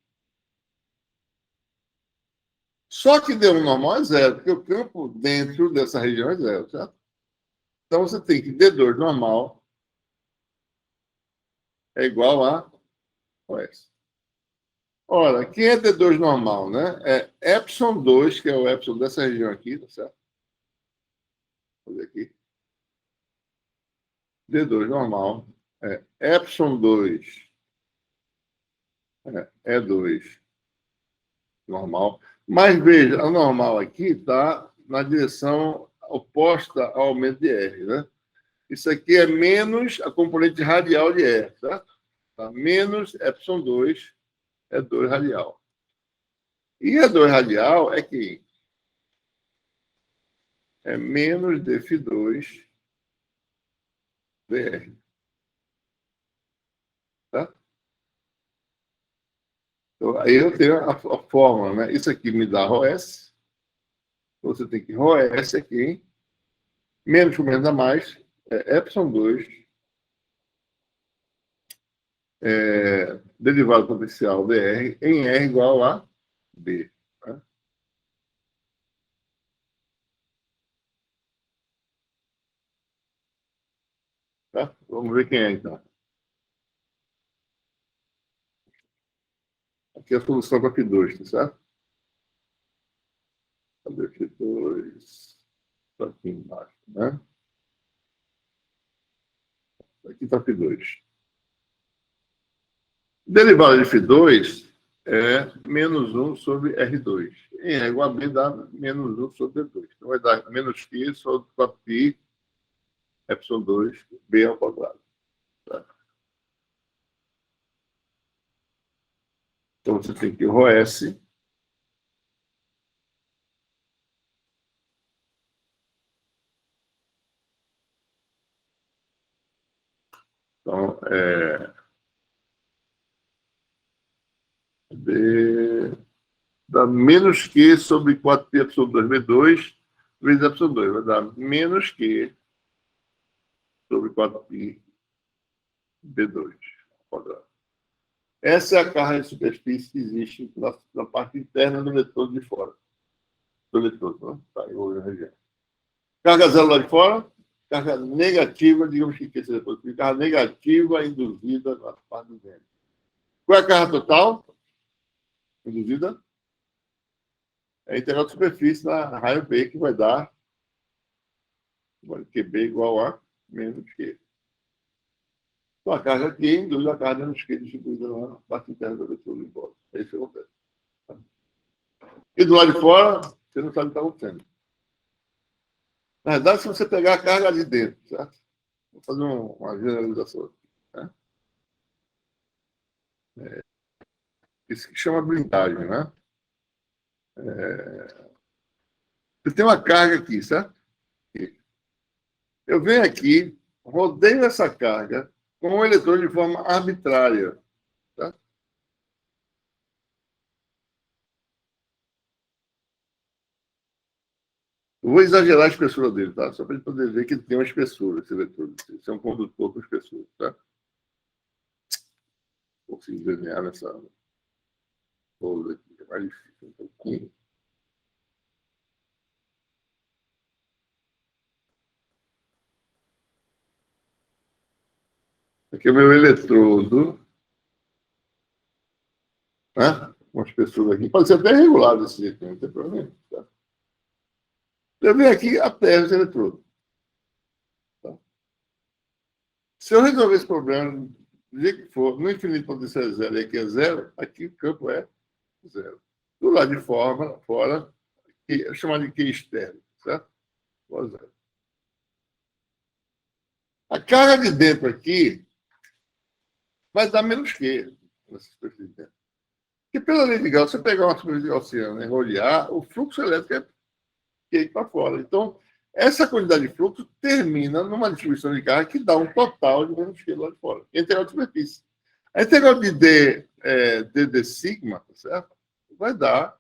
Só que D1 normal é zero, porque o campo dentro dessa região é zero, certo? Então você tem que D2 normal é igual a OS. Ora, quem é D2 normal, né? É Epsilon 2, que é o Epsilon dessa região aqui, tá certo? Vou fazer aqui. D2 normal é Epsilon 2 E2 normal. Mas veja, a normal aqui está na direção oposta ao aumento de R, né? Isso aqui é menos a componente radial de R, certo? Tá? Menos Epsilon 2 E2 radial. E E2 radial é quem? É menos dφ2 dr. Tá? Então, aí eu tenho a fórmula, né? Isso aqui me dá ρS. Você tem que ρS aqui, menos com menos a mais, é Epsilon 2, derivado potencial dr, em R igual a B. Tá? Tá? Vamos ver quem é, então. Aqui é a solução para Φ2, tá certo? Cadê Φ2? Está aqui embaixo, né? Aqui está Φ2. Derivada de Φ2 é menos 1 sobre R2. Em R igual a B dá menos 1 sobre D2. Então vai dar menos Φ sobre 4π Epsilon 2 B ao quadrado. Tá? Então você tem que ρS então, dá menos Q sobre 4π Epsilon 2 B2 vezes Epsilon 2. Vai dar menos Q sobre 4π B2 ao quadrado. Essa é a carga de superfície que existe na parte interna do eletrodo de fora. Do eletrodo, né? Tá, eu vou ver a região. Carga zero lá de fora, carga negativa, digamos que esse eletrodo, carga negativa induzida na parte do dentro. Qual é a carga total induzida? É a integral de superfície na raio B, que vai dar QB igual a menos Q. Então, a carga Q induz a carga menos Q distribuída na parte interna do vetor do hipótese. É isso que acontece. E do lado de fora, você não sabe o que está acontecendo. Na verdade, se você pegar a carga ali dentro, certo? Vou fazer uma generalização aqui. Né? Isso que chama blindagem, né? Você tem uma carga aqui, certo? Eu venho aqui, rodeio essa carga com um eletrônio de forma arbitrária. Tá? Eu vou exagerar a espessura dele, tá? Só para ele poder ver que ele tem uma espessura, esse eletrônio. Esse é um condutor com espessura. Tá? Vou conseguir desenhar nessa folha aqui, é mais difícil um pouquinho. Aqui é o meu eletrodo. Né? Uma espessura aqui. Pode ser até regulado esse jeito, não tem problema. Tá? Eu venho aqui até esse eletrodo. Tá? Se eu resolver esse problema do jeito que for, no infinito potencial é zero e aqui é zero, aqui o campo é zero. Do lado de fora, que é chamado de Q externo, certo? Igual a zero. A carga de dentro aqui vai dar menos Q nessa superfície de dentro. Porque pela lei de Gauss, se você pegar uma superfície gaussiana e rodear, o fluxo elétrico é Q para fora. Então, essa quantidade de fluxo termina numa distribuição de carga que dá um total de menos Q lá de fora. A integral de superfície. A integral de D sigma, certo? Vai dar,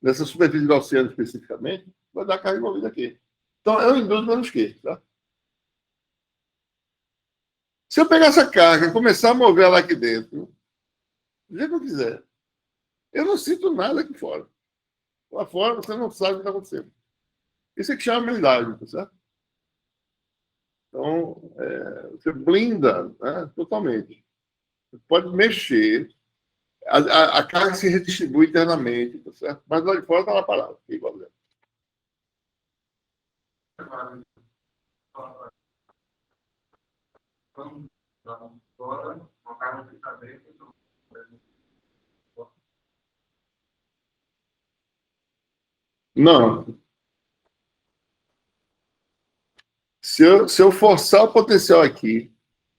nessa superfície gaussiana especificamente, vai dar carga envolvida aqui. Então, eu induzo menos Q. Tá? Se eu pegar essa carga e começar a mover ela aqui dentro, do jeito que eu quiser, eu não sinto nada aqui fora. Lá fora, você não sabe o que está acontecendo. Isso é que chama blindagem, tá certo? Então, você blinda, né, totalmente. Você pode mexer, a carga se redistribui internamente, tá certo? Mas lá de fora está lá parado. Igual dentro. Não. Se eu forçar o potencial aqui,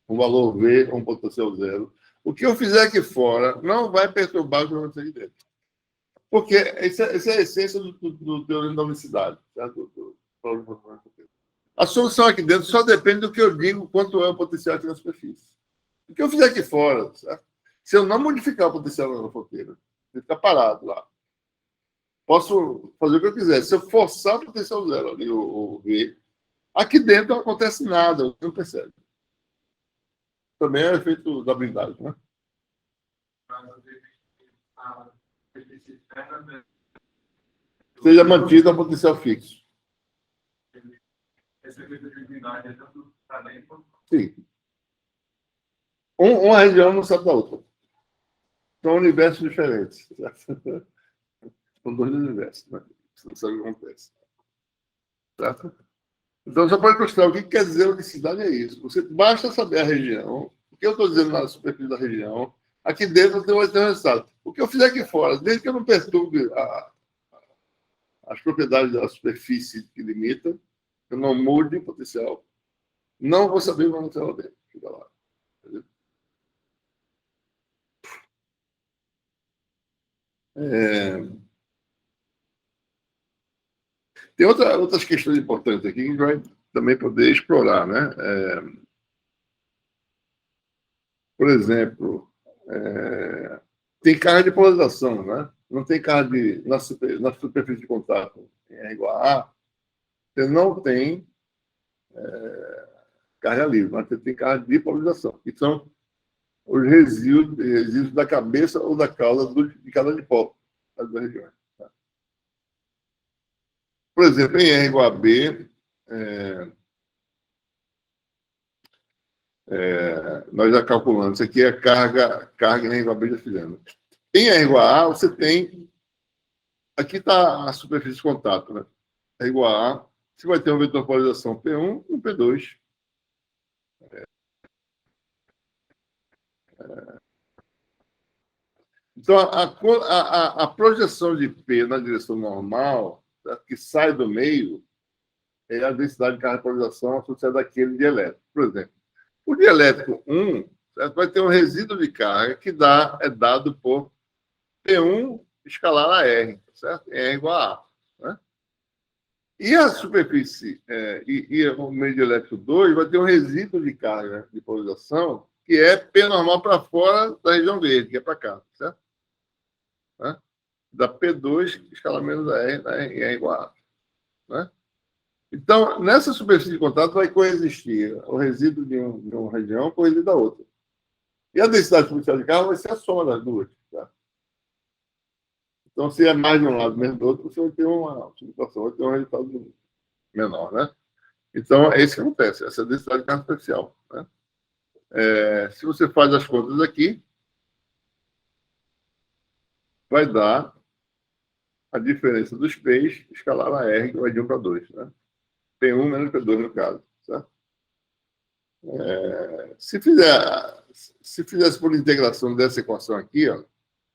um valor V, um potencial zero, o que eu fizer aqui fora não vai perturbar o que vai aqui dentro. Porque essa é a essência do teorema da unicidade. Certo? A solução aqui dentro só depende do que eu digo quanto é o potencial aqui na superfície. O que eu fizer aqui fora, certo? Se eu não modificar o potencial na fronteira, ele fica parado lá. Posso fazer o que eu quiser. Se eu forçar o potencial zero ali, o V, aqui dentro não acontece nada, você não percebe. Também é o efeito da blindagem, né? Seja mantido a potencial fixo. Esse efeito de blindagem é tanto para dentro. Sim. Uma região não sabe da outra. São universos diferentes. São dois universos, né? Você não sabe o que acontece. Certo? Então, só para ilustrar o que quer dizer unicidade é isso. Você basta saber a região, o que eu estou dizendo na superfície da região, aqui dentro vai ter um resultado. O que eu fizer aqui fora, desde que eu não perturbe as propriedades da superfície que limita, eu não mude o potencial, não vou saber o que vai acontecer lá dentro. Fica lá. Entendeu? Tem outras questões importantes aqui que a gente vai também poder explorar, né? Por exemplo, tem carga de polarização, né? Não tem carga na superfície de contato em R igual a A, você não tem carga livre, mas você tem carga de polarização, que são os resíduos da cabeça ou da cauda de cada dipolo das duas regiões. Tá? Por exemplo, em R igual a B, nós já calculamos, isso aqui é carga em R igual a B de afiliando. Em R igual a A, você tem... Aqui está a superfície de contato, né? R igual a A, você vai ter um vetor de polarização P1 e um P2. Então, a projeção de P na direção normal, certo? Que sai do meio, é a densidade de carga de polarização associada àquele dielétrico. Por exemplo, o dielétrico 1, certo? Vai ter um resíduo de carga que é dado por P1 escalar a R, certo? R igual a A. Né? E a superfície, e o meio dielétrico 2 vai ter um resíduo de carga de polarização que é P normal para fora da região verde, que é para cá, certo? Né? Da P2 escala menos a R, né? E é igual a. Né? Então, nessa superfície de contato vai coexistir o resíduo de uma região com o resíduo da outra. E a densidade superficial de carga vai ser a soma das duas. Tá? Então, se é mais de um lado menos do outro, você vai ter uma situação, vai ter um resultado menor. Né? Então, é isso que acontece, essa densidade de carga superficial. Né? Se você faz as contas aqui, vai dar a diferença dos P's escalar a R, que vai de 1 para 2. Né? P1 menos P2 no caso. Certo? Se fizesse por integração dessa equação aqui, ó,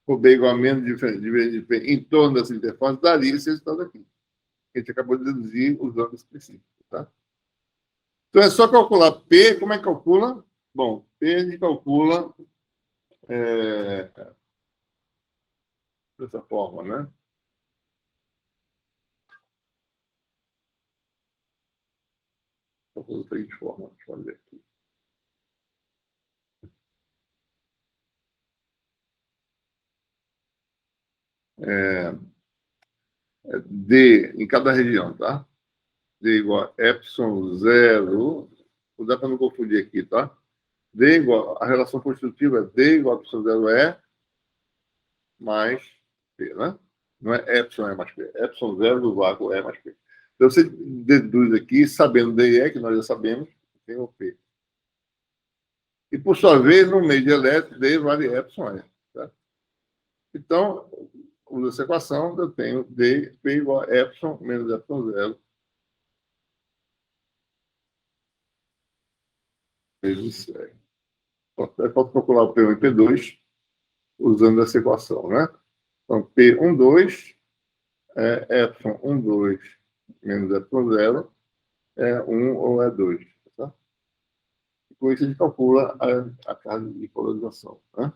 por B igual a menos dividido de P em torno dessa interface, daria esse resultado aqui. A gente acabou de deduzir usando esse princípio. Tá? Então, é só calcular P. Como é que calcula? Bom, P a gente calcula dessa forma, né? Calcula da seguinte forma. Deixa eu ver aqui. D em cada região, tá? D igual a epsilon 0. Não dá para não confundir aqui, tá? D igual, a relação constitutiva é D igual a epsilon 0 E mais P, né? Não é epsilon E mais P. Epsilon 0 do vácuo E mais P. Então, você deduz aqui, sabendo D e E, que nós já sabemos, tem o P. E, por sua vez, no meio de elétrico, D vale epsilon E. Tá? Então, usa essa equação, eu tenho D, P igual a epsilon menos epsilon 0 vezes E. Pode calcular o P1 e P2 usando essa equação, né? Então, P12 é epsilon 12 menos epsilon 0 é 1 ou é 2. Tá? E com isso, a gente calcula a carga de polarização. Né?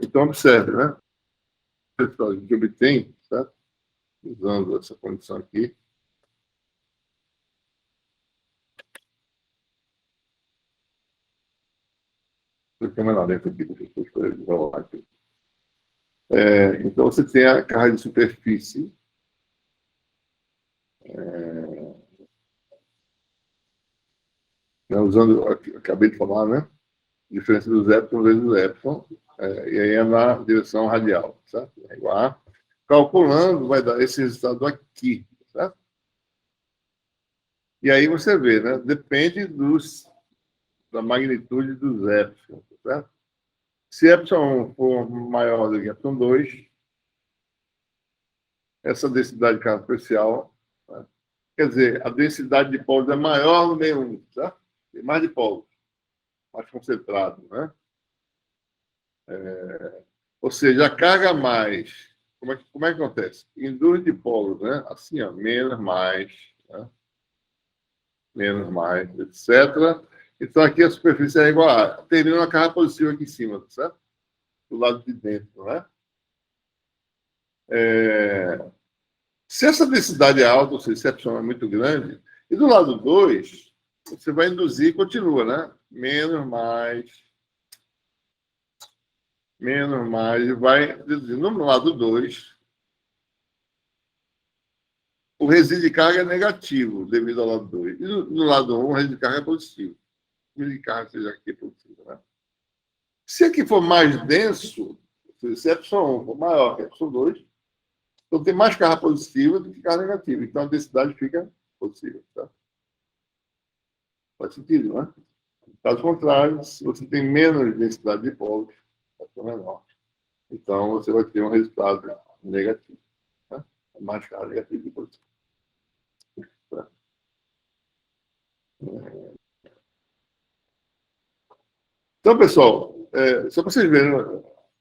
Então, observe, né? A gente obtém, certo? Usando essa condição aqui, fica menor dentro aqui, deixa eu escolher aqui. Então, você tem a carga de superfície. Usando, acabei de falar, né? Diferença dos épsilon vezes o épsilon, e aí é na direção radial, certo? É igual a. Calculando, vai dar esse resultado aqui, certo? E aí você vê, né? Depende da magnitude dos épsilon, certo? Se epsilon for maior do que epsilon 2, essa densidade de carga superficial, né? Quer dizer, a densidade de polos é maior no meio 1, certo? Tem mais de polos, mais concentrado, né? Ou seja, a carga mais. Como é que acontece? Induz de polos, né? Assim, ó, menos, mais, né? Menos, mais, etc. Então, aqui a superfície é igual a. Teria uma carga positiva aqui em cima, certo? Do lado de dentro, né? Se essa densidade é alta, ou seja, se a epsilon é muito grande, e do lado 2, você vai induzir e continua, né? Menos, mais, e vai induzir. No lado 2, o resíduo de carga é negativo devido ao lado 2. E no lado 1, o resíduo de carga é positivo. O resíduo de carga seja aqui positivo, né? Se aqui for mais denso, se epsilon 1 for maior que epsilon 2, então tem mais carga positiva do que carga negativa. Então a densidade fica positiva. Tá? Faz sentido, né? Caso contrário, se você tem menos densidade de polos, vai ser menor. Então você vai ter um resultado negativo. Né? Mais carga negativa que positiva. Então, pessoal, só para vocês verem,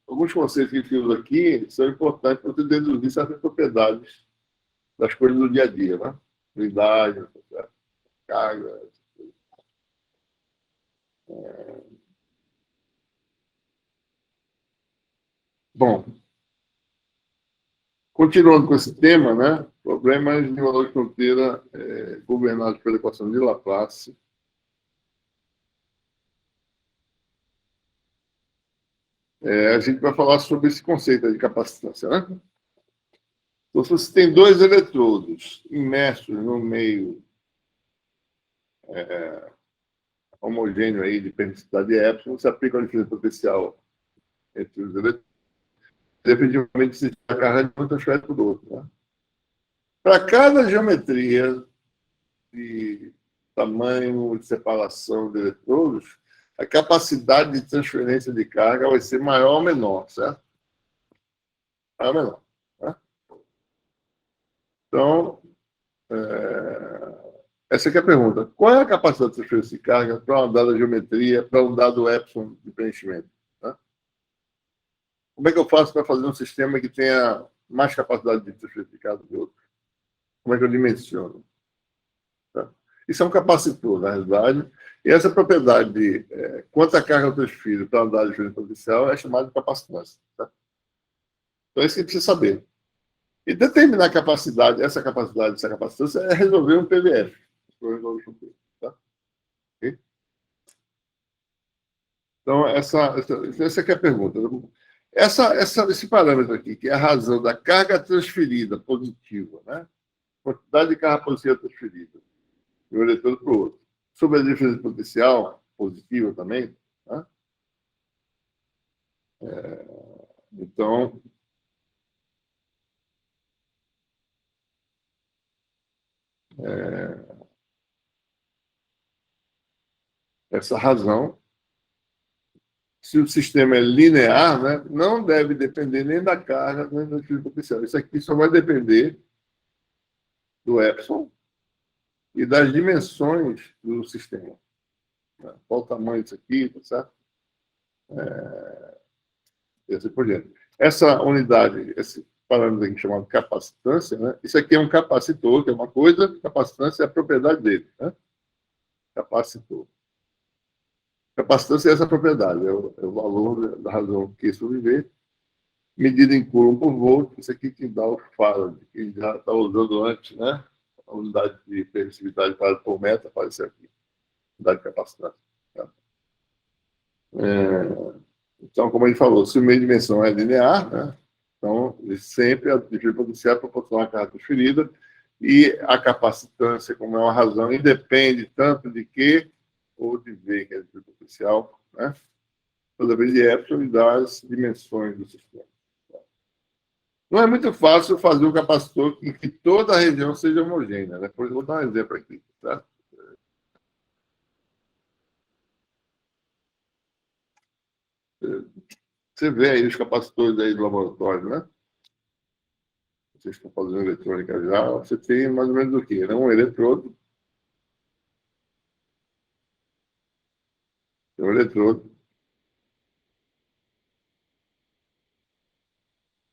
alguns conceitos que eu uso aqui são importantes para você deduzir certas propriedades das coisas do dia a dia, né? Unidade, carga. Bom, continuando com esse tema, né? Problemas de valor de fronteira governados pela equação de Laplace. A gente vai falar sobre esse conceito de capacitância, né? Então, se você tem dois eletrodos imersos no meio homogêneo aí de permissividade epsilon, você aplica uma diferença potencial entre os eletrodos, definitivamente se a carga de um transfere para o outro. Né? Para cada geometria de tamanho de separação de eletrodos, a capacidade de transferência de carga vai ser maior ou menor, certo? Maior ou menor. Né? Então, essa aqui é a pergunta. Qual é a capacidade de transferência de carga para uma dada geometria, para um dado epsilon de preenchimento? Né? Como é que eu faço para fazer um sistema que tenha mais capacidade de transferência de carga do que outro? Como é que eu dimensiono? Tá? Isso é um capacitor, na realidade. E essa propriedade de quanta carga eu transfiro para uma dada de potencial é chamada de capacitância. Tá? Então, é isso que precisa saber. E determinar a capacidade, essa capacitância é resolver um PVF. Tá? Okay? Então, essa aqui é a pergunta. Esse parâmetro aqui, que é a razão da carga transferida positiva, né? Quantidade de carga positiva transferida de um eletrodo para o outro, sobre a diferença potencial positiva também. Né? Então, essa razão, se o sistema é linear, né, não deve depender nem da carga, nem da diferença potencial. Isso aqui só vai depender do epsilon e das dimensões do sistema. Né? Qual o tamanho disso aqui, tá certo? E assim por diante. Essa unidade, esse parâmetro aqui chamado capacitância, né? Isso aqui é um capacitor, que é uma coisa, capacitância é a propriedade dele. Né? Capacitor. Capacitância é essa propriedade, é o valor da razão que isso viver, medida em coulomb por volt, isso aqui que dá o farad, que já está usando antes, né? A unidade de permissividade para por metro aparece aqui, unidade de capacitância. Tá? Então, como ele falou, se o meio de dimensão é linear, né? Então, sempre a diferença potencial é proporcional à carga transferida e a capacitância, como é uma razão, independe tanto de Q ou de V, que é a diferença potencial, né? Toda vez de epsilon e das dimensões do sistema. Não é muito fácil fazer um capacitor em que toda a região seja homogênea, né? Por exemplo, vou dar um exemplo aqui, tá? Você vê aí os capacitores aí do laboratório, né? Vocês estão fazendo eletrônica já, você tem mais ou menos o quê? Um eletrodo. Tem um eletrodo.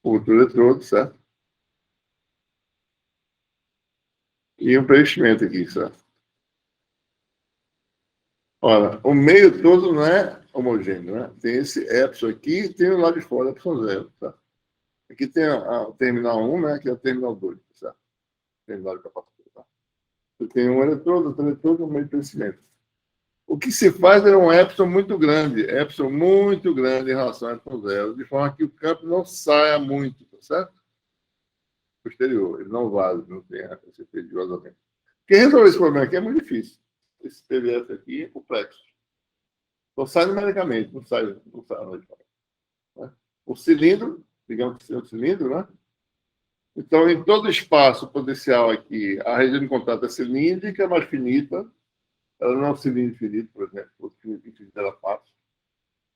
Outro eletrodo, certo? E um preenchimento aqui, certo? Ora, o meio todo não é homogêneo, né? Tem esse epsilon aqui e tem o lado de fora, epsilon zero, tá? Aqui tem o terminal 1, né? Aqui é o terminal 2, certo? Terminal de capacitor, tá? Você tem um eletrodo, outro eletrodo, um meio de preenchimento. O que se faz é um epsilon muito grande em relação ao epsilon zero, de forma que o campo não saia muito, tá certo? Posterior, ele não vaza, não tem esse efeito de vazamento. Porque resolver esse problema aqui é muito difícil. Esse PVF aqui é complexo. Então sai numericamente, não sai numericamente. Né? O cilindro, digamos que seja um cilindro, né? Então, em todo espaço potencial aqui, a região de contato é cilíndrica, é mais finita. Ela não é um cilindro infinito, por exemplo. O cilindro infinito ela fácil.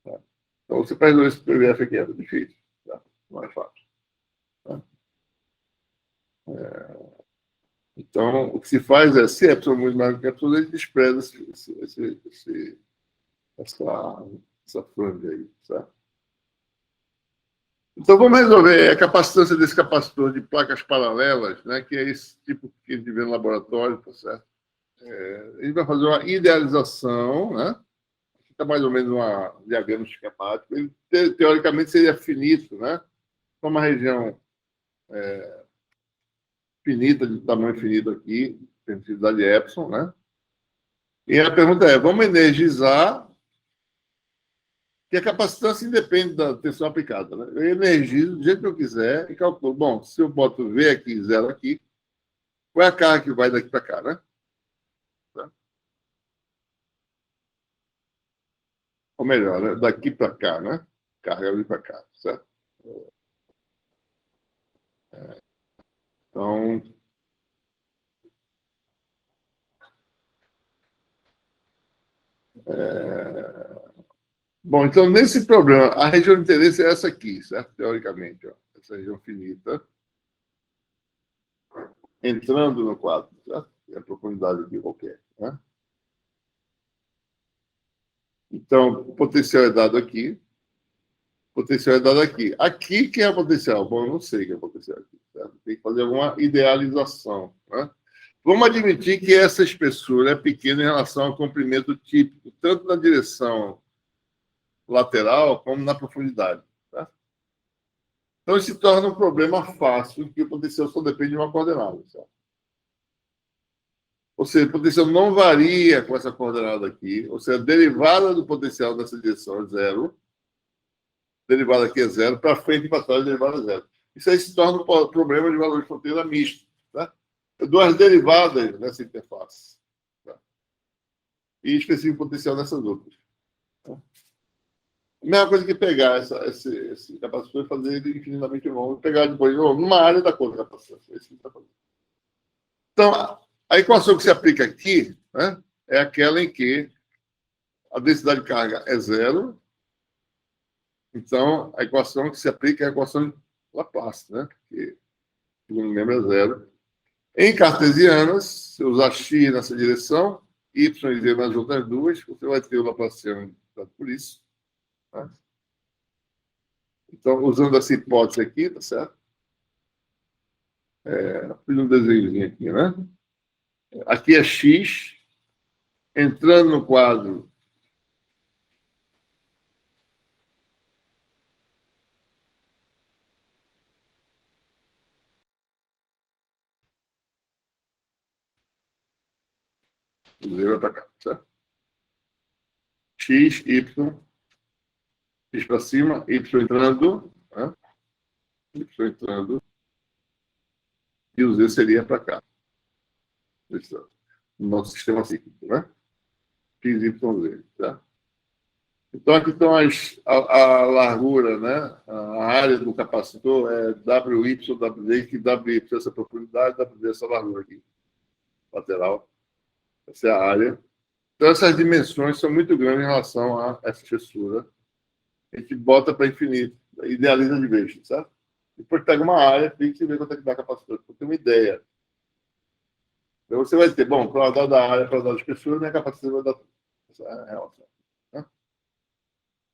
Tá? Então, você para resolver esse PVF aqui é difícil. Tá? Não é fácil. Tá? Então, o que se faz é, se epsilon é muito maior que epsilon, ele despreza essa franja aí, certo? Então, vamos resolver a capacitância desse capacitor de placas paralelas, né, que é esse tipo que a gente vê no laboratório, tá certo? A gente vai fazer uma idealização, né? Está mais ou menos um diagrama esquemático. Ele, teoricamente, seria finito, né? Uma região finita, de tamanho finito aqui, intensidade epsilon, né? E a pergunta é, vamos energizar, que a capacitância independe da tensão aplicada, né? Eu energizo do jeito que eu quiser e calculo. Bom, se eu boto V aqui, zero aqui, qual é a carga que vai daqui para cá, né? Ou melhor, né? Daqui para cá, né? Carga ali para cá, certo? Então, bom, então, nesse problema, a região de interesse é essa aqui, certo? Teoricamente, ó, essa região finita, entrando no quadro, certo? É a profundidade aqui qualquer, né? Então, o potencial é dado aqui, o potencial é dado aqui. Aqui, que é o potencial? Bom, eu não sei o que é o potencial aqui, certo? Tem que fazer alguma idealização, né? Vamos admitir que essa espessura é pequena em relação ao comprimento típico, tanto na direção lateral como na profundidade. Tá? Então, isso se torna um problema fácil, que o potencial só depende de uma coordenada. Certo? Ou seja, o potencial não varia com essa coordenada aqui, ou seja, a derivada do potencial nessa direção é zero, derivada aqui é zero, para frente e para trás a derivada é zero. Isso aí se torna um problema de valor de fronteira misto. Tá? Duas derivadas nessa interface. Tá? E específico potencial nessas outras. Tá? A mesma coisa que pegar esse capacitor e fazer ele infinitamente longo, e pegar depois numa área da conta capacitor. É isso que está fazendo. Então, a equação que se aplica aqui, né, é aquela em que a densidade de carga é zero. Então, a equação que se aplica é a equação de Laplace, né, que, não me lembro, é zero. Em cartesianas, se usar x nessa direção, y e z nas outras duas, você vai ter o Laplaciano por isso. Tá? Então, usando essa hipótese aqui, tá certo? Fiz um desenhozinho aqui, né? Aqui é x, entrando no quadro do zero para cá, certo? X, y, x para cima, y entrando, né? Y entrando, e o z seria para cá. Esse é o nosso sistema cíclico, né? X, y, z, tá? Então, aqui estão a largura, né? A área do capacitor é WY, WD, que WY é essa profundidade, WD é essa largura aqui, lateral. Essa é a área. Então, essas dimensões são muito grandes em relação a essa espessura. A gente bota para infinito, idealiza de vez, certo? Depois pega uma área fixa e vê quanto é que dá a capacidade, para ter uma ideia. Então, você vai ter, bom, para dar da área, para dar da espessura, minha capacidade vai dar essa é a relação. Né?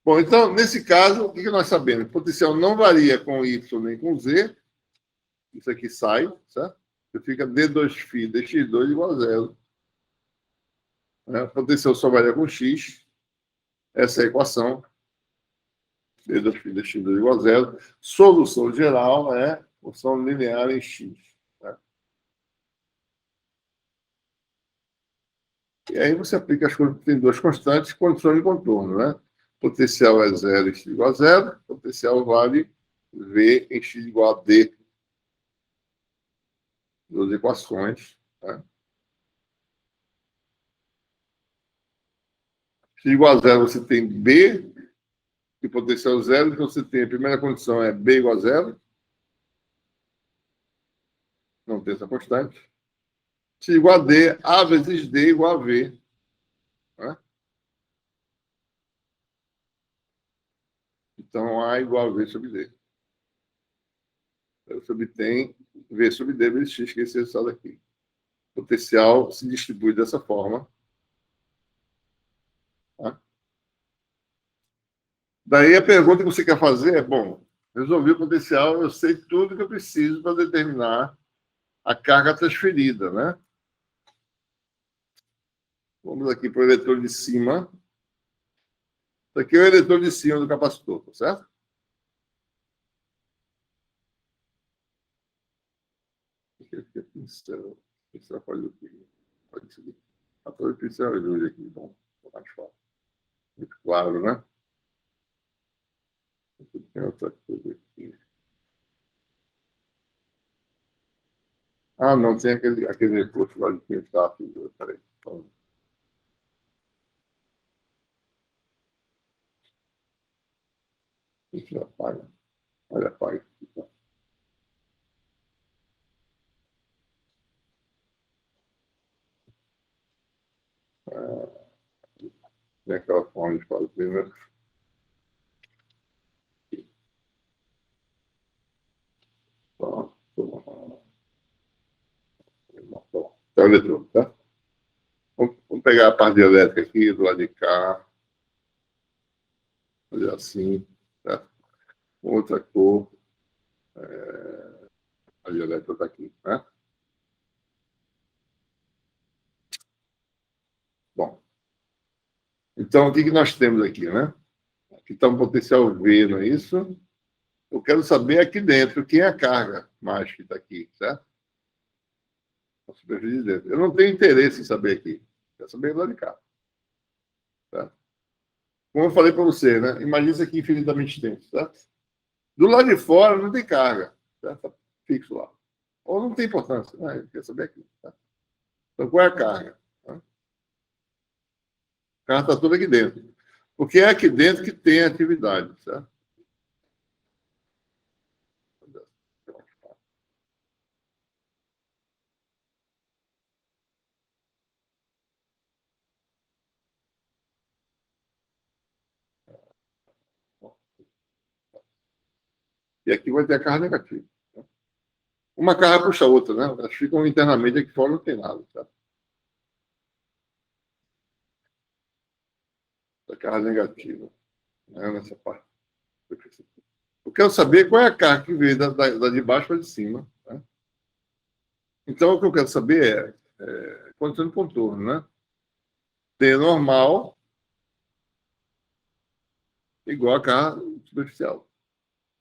Bom, então, nesse caso, o que nós sabemos? O potencial não varia com Y nem com Z. Isso aqui sai, certo? Você fica D2φ, dx2 igual a zero. Né? O potencial só varia com X. Essa é a equação. D2φ, dx2 igual a zero. Solução geral é função linear em X. Né? E aí você aplica as coisas, tem duas constantes, condições de contorno, né? Potencial é zero em x igual a zero, potencial vale V em x igual a D. Duas equações. Né? X igual a zero, você tem B, e potencial zero, então você tem a primeira condição é B igual a zero. Não tem essa constante. X igual a D, A vezes D igual a V. Né? Então, A igual a V sobre D. Então, você obtém V sobre D vezes X, que é esse resultado aqui. potencial se distribui dessa forma. Tá? Daí a pergunta que você quer fazer é, bom, resolvi o potencial, eu sei tudo que eu preciso para determinar a carga transferida, né? Vamos aqui para o eletrode de cima. Isso aqui é o eletrode de cima do capacitor, tá certo? Pincel. Pincel pode o quê? Pode ser. A torre de pincel ajuda aqui, bom, mais fácil. Muito claro, né? Tem outra coisa aqui. Ah, não, tem aquele recurso lá de pintar. Peraí. Isso apaga. Olha, apaga. Tem aquela forma de fazer, né? Pronto. É o eletrônico, tá? Vamos pegar a parte elétrica aqui, do lado de cá. Fazer assim, tá? Outra cor. A elétrica está aqui, né? Bom, então o que nós temos aqui, né? Aqui está um potencial V, não é isso? Eu quero saber aqui dentro quem é a carga mais que está aqui, certo? A superfície de dentro. Eu não tenho interesse em saber aqui. Quero saber lá de cá. Tá? Como eu falei para você, né? Imagina isso aqui infinitamente extenso, certo? Do lado de fora não tem carga, certo? Tá fixo lá. Ou não tem importância, né? Eu quero saber aqui. Tá? Então, qual é a carga? Tá? A carga está toda aqui dentro. Porque é aqui dentro que tem atividade, certo? E aqui vai ter a carga negativa. Tá? Uma carga puxa a outra, né? Elas ficam internamente aqui fora, não tem nada. Tá? A carga negativa, né? Nessa parte. Eu quero saber qual é a carga que veio da de baixo para de cima. Tá? Então, o que eu quero saber é condição de contorno, né? T normal igual a carga superficial.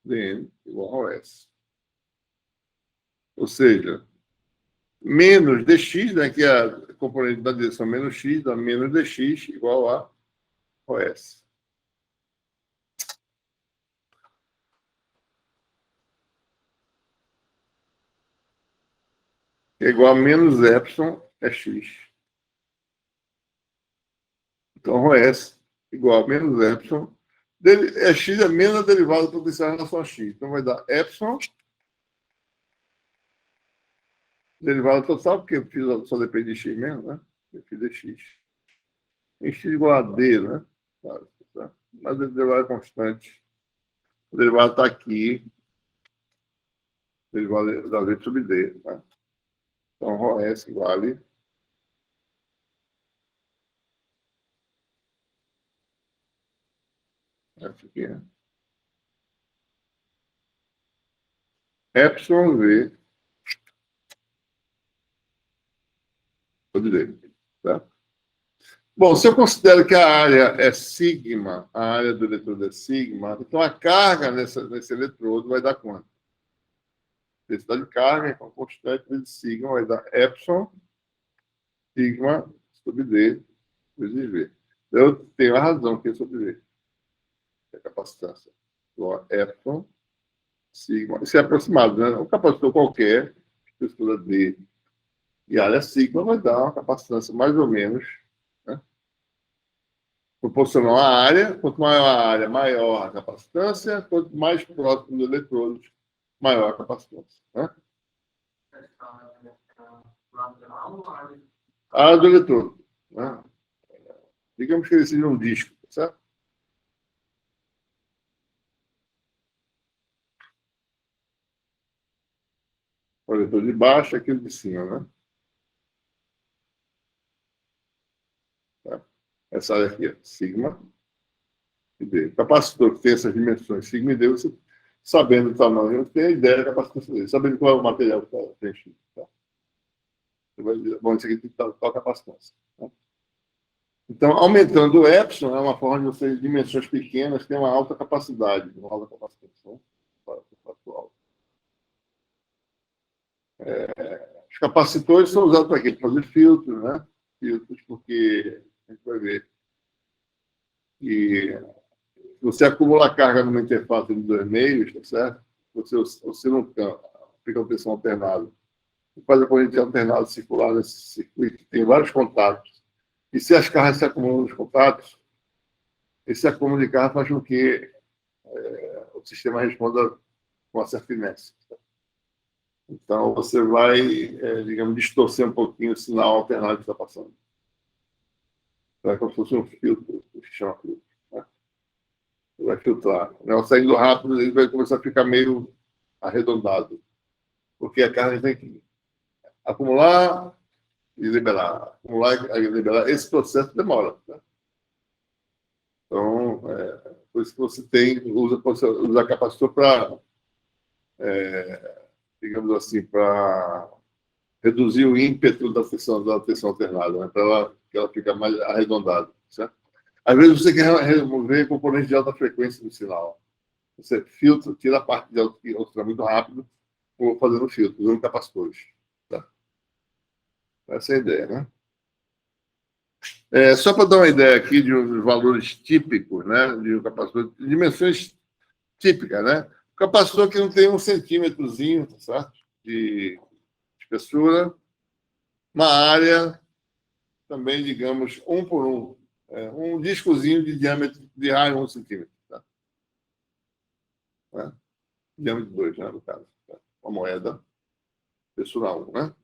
Dn igual ao S. Ou seja, menos dx, né, que é a componente da direção menos x, dá menos dx igual a OS. É igual a menos epsilon é x. Então, OS igual a menos epsilon. X é menos a derivada potencial em relação a x. Então, vai dar epsilon, derivada total, porque eu fiz, só depende de x mesmo, né? Eu fiz de x. Em x igual a d, né? Claro, tá? Mas a derivada é constante. O derivado está aqui. Derivada da v sobre d. Tá? Então, OS vale aqui, né? Epsilon V sobre D. Tá? Bom, se eu considero que a área é sigma, a área do eletrodo é sigma, então a carga nesse eletrodo vai dar quanto? Densidade de carga, então constante vezes sigma vai dar epsilon, sigma sobre D vezes V. Eu tenho a razão que é sobre V, é a capacitância. Então, epsilon, sigma, isso é aproximado, né? Um capacitor qualquer, estrutura D e área sigma vai dar uma capacitância mais ou menos, né, proporcional à área. Quanto maior a área, maior a capacitância. Quanto mais próximo do eletrodo, maior a capacitância. Né? A área do eletrodo. Né? Digamos que ele seja um disco, certo? O eletrodo de baixo é aquele de cima, né? essa área aqui, sigma e D. O capacitor que tem essas dimensões, sigma e D, você, sabendo o tamanho, tem a ideia da capacitância dele, sabendo qual é o material que está preenchido. Tá? Você vai dizer, bom, isso aqui tem tal capacitância. Tá? Então, aumentando o epsilon é uma forma de você, em dimensões pequenas, ter uma alta capacidade, uma alta capacitância. Os capacitores são usados para quê? Para fazer filtros, né? Filtros, porque a gente vai ver que você acumula carga numa interface de dois meios, tá certo? Você não fica uma tensão alternada. Você faz a corrente alternada circular nesse circuito, tem vários contatos. E se as cargas se acumulam nos contatos, esse acúmulo de carga faz com que o sistema responda com uma certa inércia. Então, você vai, digamos, distorcer um pouquinho o sinal alternado que está passando. Então, é como se fosse um filtro, que chama filtro. Né? Você vai filtrar. O negócio saindo rápido, ele vai começar a ficar meio arredondado. Porque a carga tem que acumular e liberar. Acumular e liberar. Esse processo demora. Né? Então, por isso que você usa capacitor para, digamos assim, para reduzir o ímpeto da tensão alternada, né? Para que ela fique mais arredondada. Certo? Às vezes você quer remover componentes de alta frequência do sinal. Você filtra, tira a parte de alta que está muito rápido, fazendo filtro, usando capacitores. Tá? Essa é a ideia, né? Só para dar uma ideia aqui de uns valores típicos, né, de um capacitor, de dimensões típicas, né? O capacitor que não tem 1 centímetrozinho, tá certo? De espessura, uma área também, digamos, 1 por 1, um discozinho de diâmetro de raio 1 centímetro. Tá? Né? Diâmetro 2, né, no caso. Tá? Uma moeda, espessura 1, né?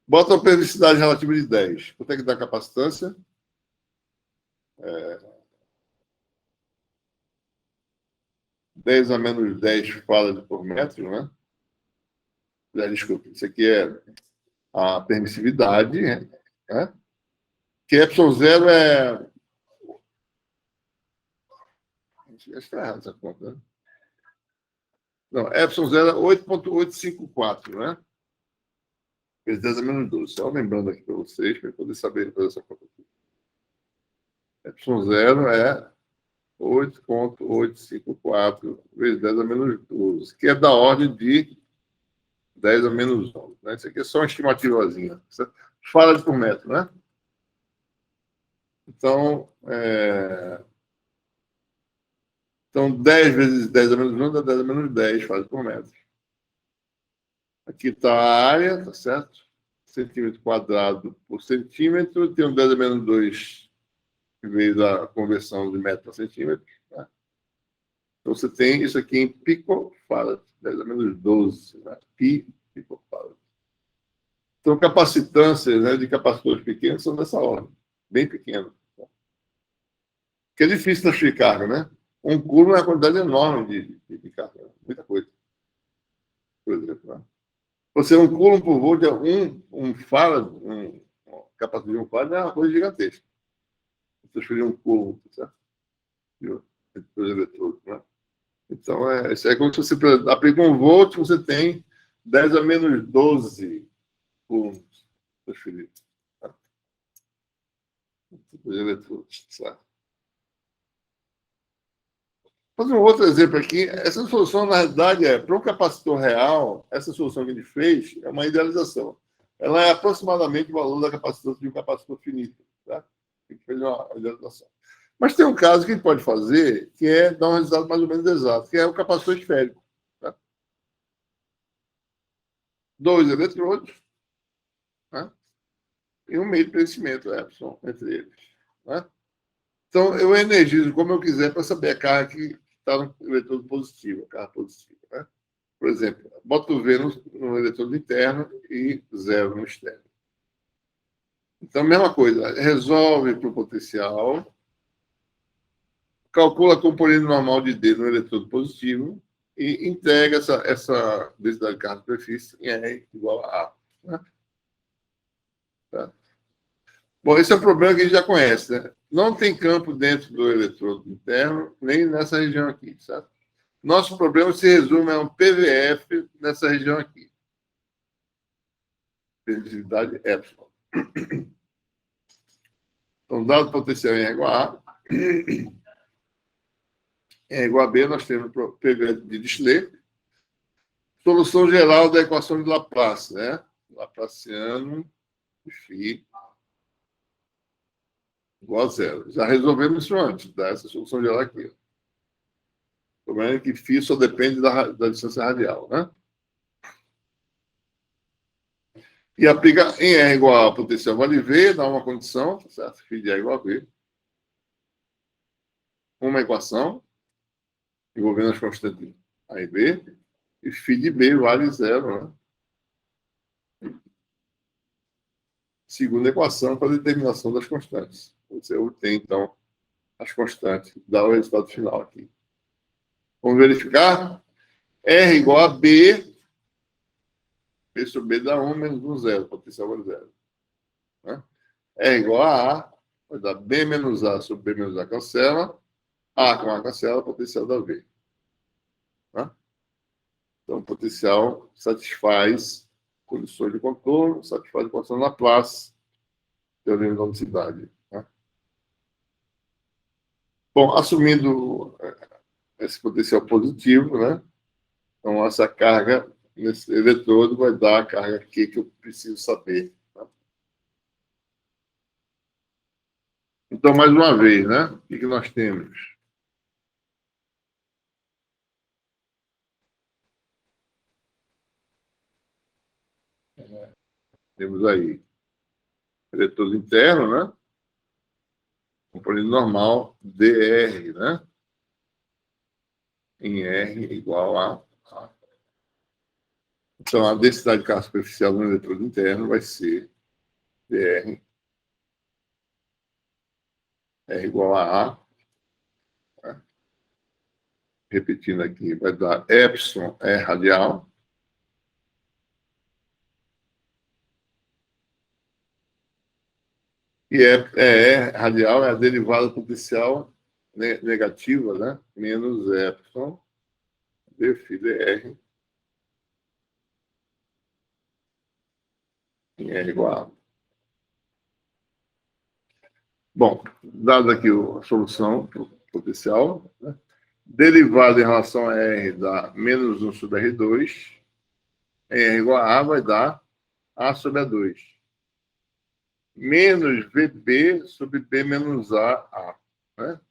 Bota uma periodicidade relativa de 10. Quanto é que dá a capacitância? 10 a menos 10 farads por metro, né? Desculpa, isso aqui é a permissividade, né? Que ε0 é... Acho que está errado essa conta, né? Não, ε0 é 8,854, né? Vezes 10 a menos 12. Só lembrando aqui para vocês, para poder saber fazer essa conta aqui. ε0 é 8,854 vezes 10 a menos 12, que é da ordem de 10 a menos 11. Né? Isso aqui é só uma estimativa. Farad por metro, né? Então, 10 vezes 10 a menos 11 dá 10 a menos 10 farad por metro. Aqui está a área, tá certo? Centímetro quadrado por centímetro. Tem um 10 a menos 2 que veio da conversão de metro para centímetro. Né? Então, você tem isso aqui em picofarad, 10 a menos 12. Né? Picofarad. Então, capacitâncias, né, de capacitores pequenos são dessa ordem, bem pequenos. Que é difícil transferir carga, né? Um coulomb é uma quantidade enorme de carga, muita coisa. Por exemplo, né? Você, um coulomb por volt, um farad, um capacitor de 1 farad é uma coisa gigantesca. Transferir um coulomb, certo? Dos eletrodos, né? Então, isso é como se você aplica 1 volt, você tem 10 a menos 12 coulombs transferidos. Tá? Dos eletrodos, certo? Fazer um outro exemplo aqui. Essa solução, na realidade, para um capacitor real, essa solução que a gente fez é uma idealização. Ela é aproximadamente o valor da capacitância de um capacitor finito. Tá? A gente fez uma idealização. Mas tem um caso que a gente pode fazer, que é dar um resultado mais ou menos exato, que é o capacitor esférico. Tá? 2 eletrodos, tá? E um meio de preenchimento, epsilon, entre eles. Tá? Então, eu energizo como eu quiser para saber a carga que está no eletrodo positivo, a carga positiva. Né? Por exemplo, boto o V no eletrodo interno e 0 no externo. Então, mesma coisa, resolve para o potencial, calcula a componente normal de D no eletrodo positivo e integra essa densidade de carga de superfície em R igual a A. Né? Tá? Bom, esse é o problema que a gente já conhece, né? Não tem campo dentro do eletrodo interno, nem nessa região aqui, certo? Nosso problema se resume a um PVF nessa região aqui. Permitividade epsilon. Então, dado o potencial em igual a A, em igual a B, nós temos o PV de Dirichlet, solução geral da equação de Laplace, né? Laplaciano de φ igual a zero. Já resolvemos isso antes, dá essa solução geral aqui. O problema é que φ só depende da distância radial, né? E aplica em R igual a potencial vale V, dá uma condição, tá certo? φ de A igual a V. Uma equação envolvendo as constantes A e B, e φ de B vale zero, né? Segunda equação para a determinação das constantes. Você obtém, então, as constantes, dá o resultado final aqui. Vamos verificar? R igual a B, B sobre B dá 1 menos 1, 0, potencial vale 0. Né? R igual a A, vai dar B menos A sobre B menos A cancela, A com A cancela, potencial dá V. Né? Então, o potencial satisfaz condições de contorno, satisfaz a equação de Laplace, teorema da unicidade. Né? Bom, assumindo esse potencial positivo, né? Então, essa carga nesse eletrodo vai dar a carga aqui que eu preciso saber. Tá? Então, mais uma vez, né? O que nós temos? Temos aí eletrodo interno, né? Componente normal, dr, né? Em R igual a. Então, a densidade de carga superficial no eletrodo interno vai ser dr, R igual a A. Né? Repetindo aqui, vai dar epsilon é radial. E radial é a derivada potencial negativa, né? Menos epsilon dφ dr em R igual a. Bom, dado aqui a solução potencial, né? Derivada em relação a R dá menos 1 sobre R2, em R igual a A vai dar A sobre A2. Menos VB sobre B menos A. Né?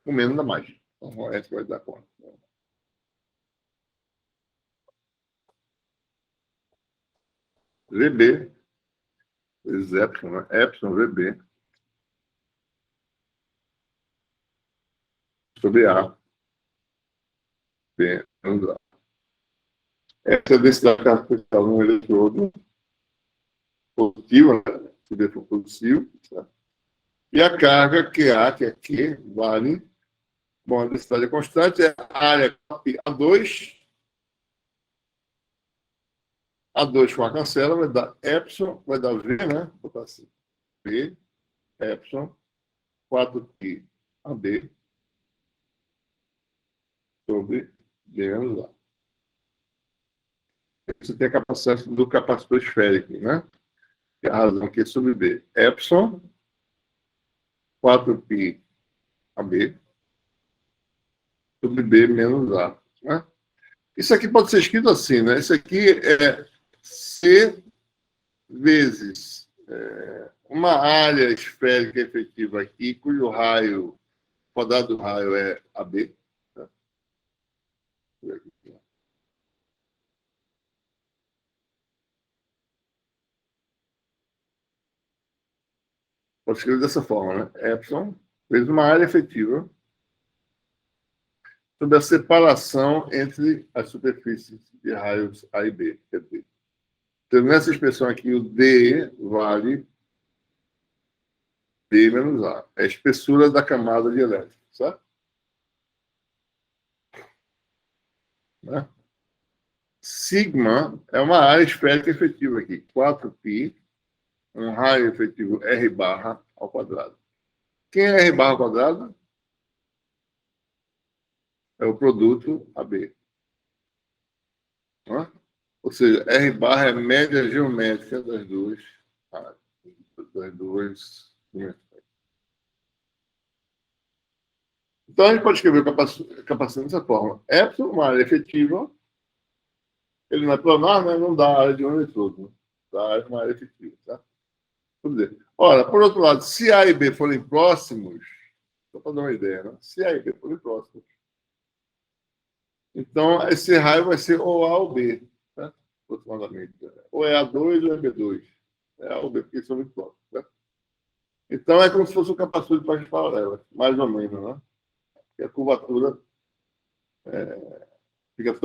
O menos dá mais. Então, o resto vai dar conta. VB, epsilon, né? Epsilon VB sobre A, B menos A. Essa é a densidade característica no eletrodo positivo, né? Se B for positivo. Tá? E a carga QA, que é Q, vale. Bom, a densidade é constante, é a área A2. A2 com a cancela vai dar epsilon, vai dar V, né? Vou botar assim. V, epsilon, 4π AB sobre B menos A. Você tem a capacidade do capacitor esférico, né? Que é a razão aqui é sobre B. Epsilon, 4π AB sobre B menos A. Né? Isso aqui pode ser escrito assim, né? Isso aqui é C vezes uma área esférica efetiva aqui, cujo raio, quadrado do raio é AB. Tá? Pode escrever dessa forma, né? Epsilon vezes uma área efetiva sobre a separação entre as superfícies de raios A e B. Então, nessa expressão aqui, o D vale D menos A. É a espessura da camada de elétron, certo? Né? sigma é uma área esférica efetiva aqui, 4π, um raio efetivo R barra ao quadrado. Quem é R barra ao quadrado? É o produto AB. Não é? Ou seja, R barra é a média geométrica das duas dimensões. Então, a gente pode escrever o capacitante dessa forma. Epsilon, uma área efetiva, ele não é planar, né? Não dá área de um eletrodo. Né? Dá área de uma área efetiva. Tá? Ora, por outro lado, se A e B forem próximos, só para dar uma ideia, né? Se A e B forem próximos, então esse raio vai ser ou A ou B, tá? Aproximadamente. Ou é A2 ou é B2. É A ou B, porque são muito próximos. Tá? Então é como se fosse um capacitor de partes paralelas, mais ou menos, né? E a curvatura fica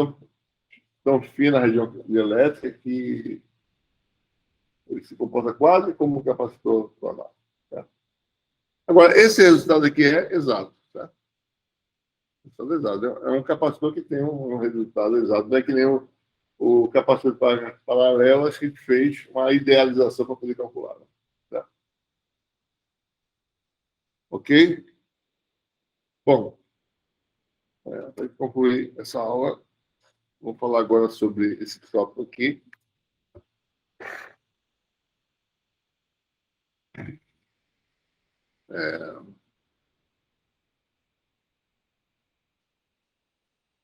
tão fina na região de elétrica que ele se comporta quase como um capacitor planar. Tá? Agora, esse resultado aqui é exato. Tá? Resultado exato. É um capacitor que tem um resultado exato. Não é que nem o capacitor de paralelas que a gente fez uma idealização para poder calcular. Né? Tá? Ok? Bom, para concluir essa aula, vou falar agora sobre esse tópico aqui.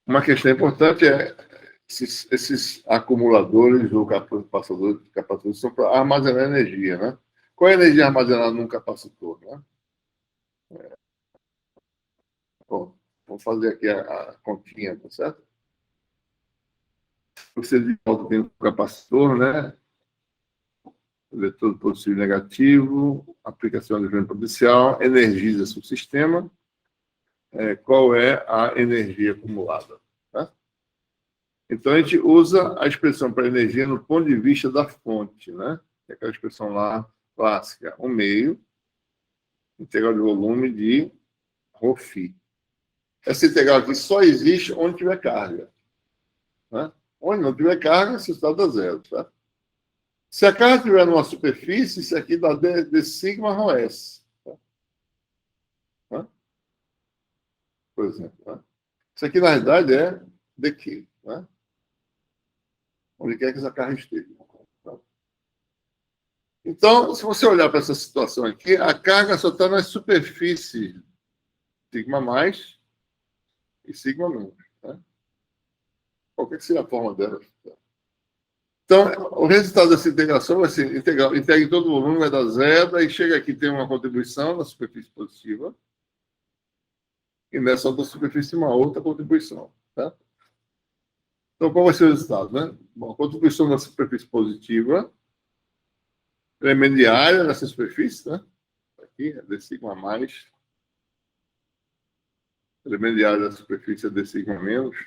Uma questão importante é esses acumuladores ou capacitores são para armazenar energia, né? Qual é a energia armazenada num capacitor, né? Bom, vamos fazer aqui a continha, tá certo? Você de volta tem um capacitor, né? Eletrodo positivo e negativo, aplicação de elemento potencial, energiza-se o sistema. Qual é a energia acumulada? Tá? Então, a gente usa a expressão para energia no ponto de vista da fonte, né? É aquela expressão lá clássica, 1/2, integral de volume de ρφ. Essa integral aqui só existe onde tiver carga. Né? Onde não tiver carga, esse estado dá zero. Tá? Se a carga estiver numa superfície, isso aqui dá d sigma ρs. Tá? Por exemplo. Tá? Isso aqui, na realidade, é dq. Né? Onde quer que essa carga esteja. Tá? Então, se você olhar para essa situação aqui, a carga só está na superfície sigma mais e sigma menos. Né? Qual que seria a forma dela? Então, o resultado dessa integração vai ser integral. Integra todo o volume, vai dar zero, aí chega aqui, tem uma contribuição na superfície positiva, e nessa outra superfície uma outra contribuição. Tá? Então, qual vai ser o resultado? Né? Bom, a contribuição na superfície positiva, elemento de área nessa superfície, né? Aqui é d sigma mais, elemento de área da superfície é d sigma menos.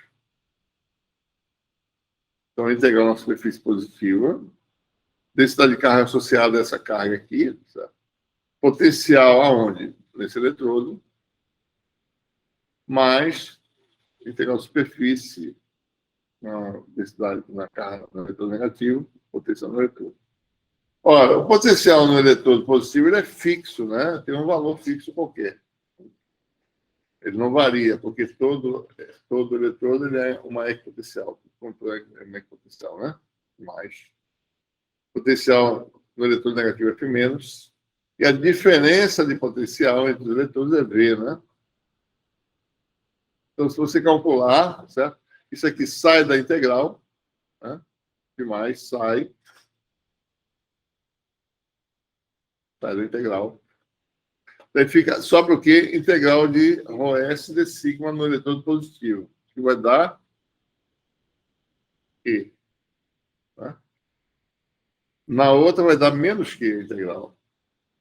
Então, integral na superfície positiva, densidade de carga associada a essa carga aqui, certo? Potencial aonde? Nesse eletrodo, mais integral de superfície na densidade na carga no eletrodo negativo, potencial no eletrodo. Ora, o potencial no eletrodo positivo ele é fixo, né? Tem um valor fixo qualquer. Ele não varia, porque todo eletrodo ele é uma equipotencial. Quanto é uma equipotencial, né? Mais. Potencial no eletrodo negativo é Φ-, e a diferença de potencial entre os eletrodos é V, né? Então, se você calcular, certo? Isso aqui sai da integral, né? E mais sai da integral. Daí sobra o quê? Integral de ρs de sigma no eletrodo positivo, que vai dar E. Tá? Na outra vai dar menos que integral.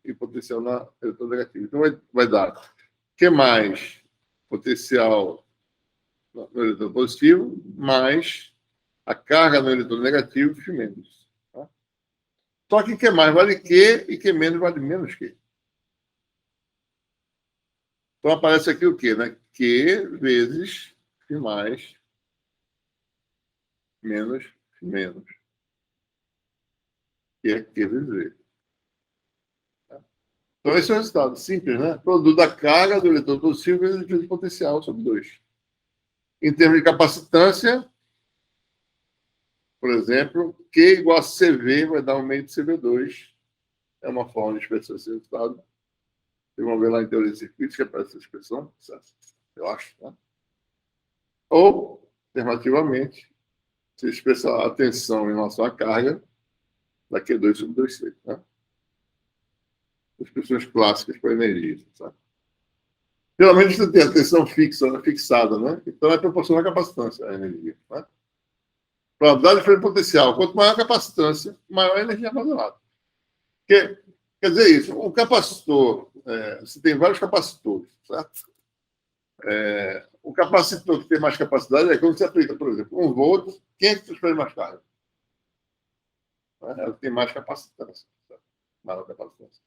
E potencial na eletrodo negativo. Então vai dar Q mais potencial no eletrodo positivo, mais a carga no eletrodo negativo, Φ menos. Tá? Só que Q mais vale Q e Q menos vale menos Q. Então aparece aqui o quê? Né? Q vezes Φ mais menos menos. Que é Q vezes V. Então, esse é o resultado simples, né? Produto da carga do eletrodo positivo vezes a diferença potencial sobre 2. Em termos de capacitância, por exemplo, Q igual a CV vai dar um meio de CV2. É uma forma de expressar esse resultado. Vocês vão ver lá em teoria de circuitos que aparece essa expressão, certo? Eu acho. Tá? Ou, alternativamente, se expressar a tensão em relação à carga, da Q2 sobre 2C. Tá? Expressões clássicas para energia. Tá? Geralmente você tem a tensão fixada, né? Então é proporcional à capacitância, a energia. Né? Probabilidade de diferença potencial. Quanto maior a capacitância, maior a energia armazenada. Quer dizer isso, o capacitor, você tem vários capacitores, certo? O capacitor que tem mais capacidade é quando você aplica, por exemplo, 1 volt, quem é que transfere mais carga? Ela tem mais capacitância, certo? Maior capacitância.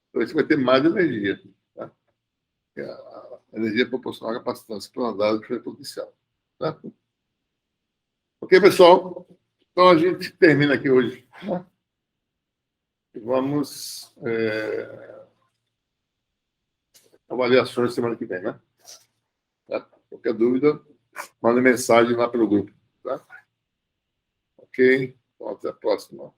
Então, isso vai ter mais energia. Tá? A energia é proporcional à capacitância para uma dada de potencial. Certo? Ok, pessoal? Então, a gente termina aqui hoje. Né? Vamos avaliações semana que vem, né? Tá? Qualquer dúvida, mande mensagem lá pelo grupo. Tá? Ok? Então, até a próxima.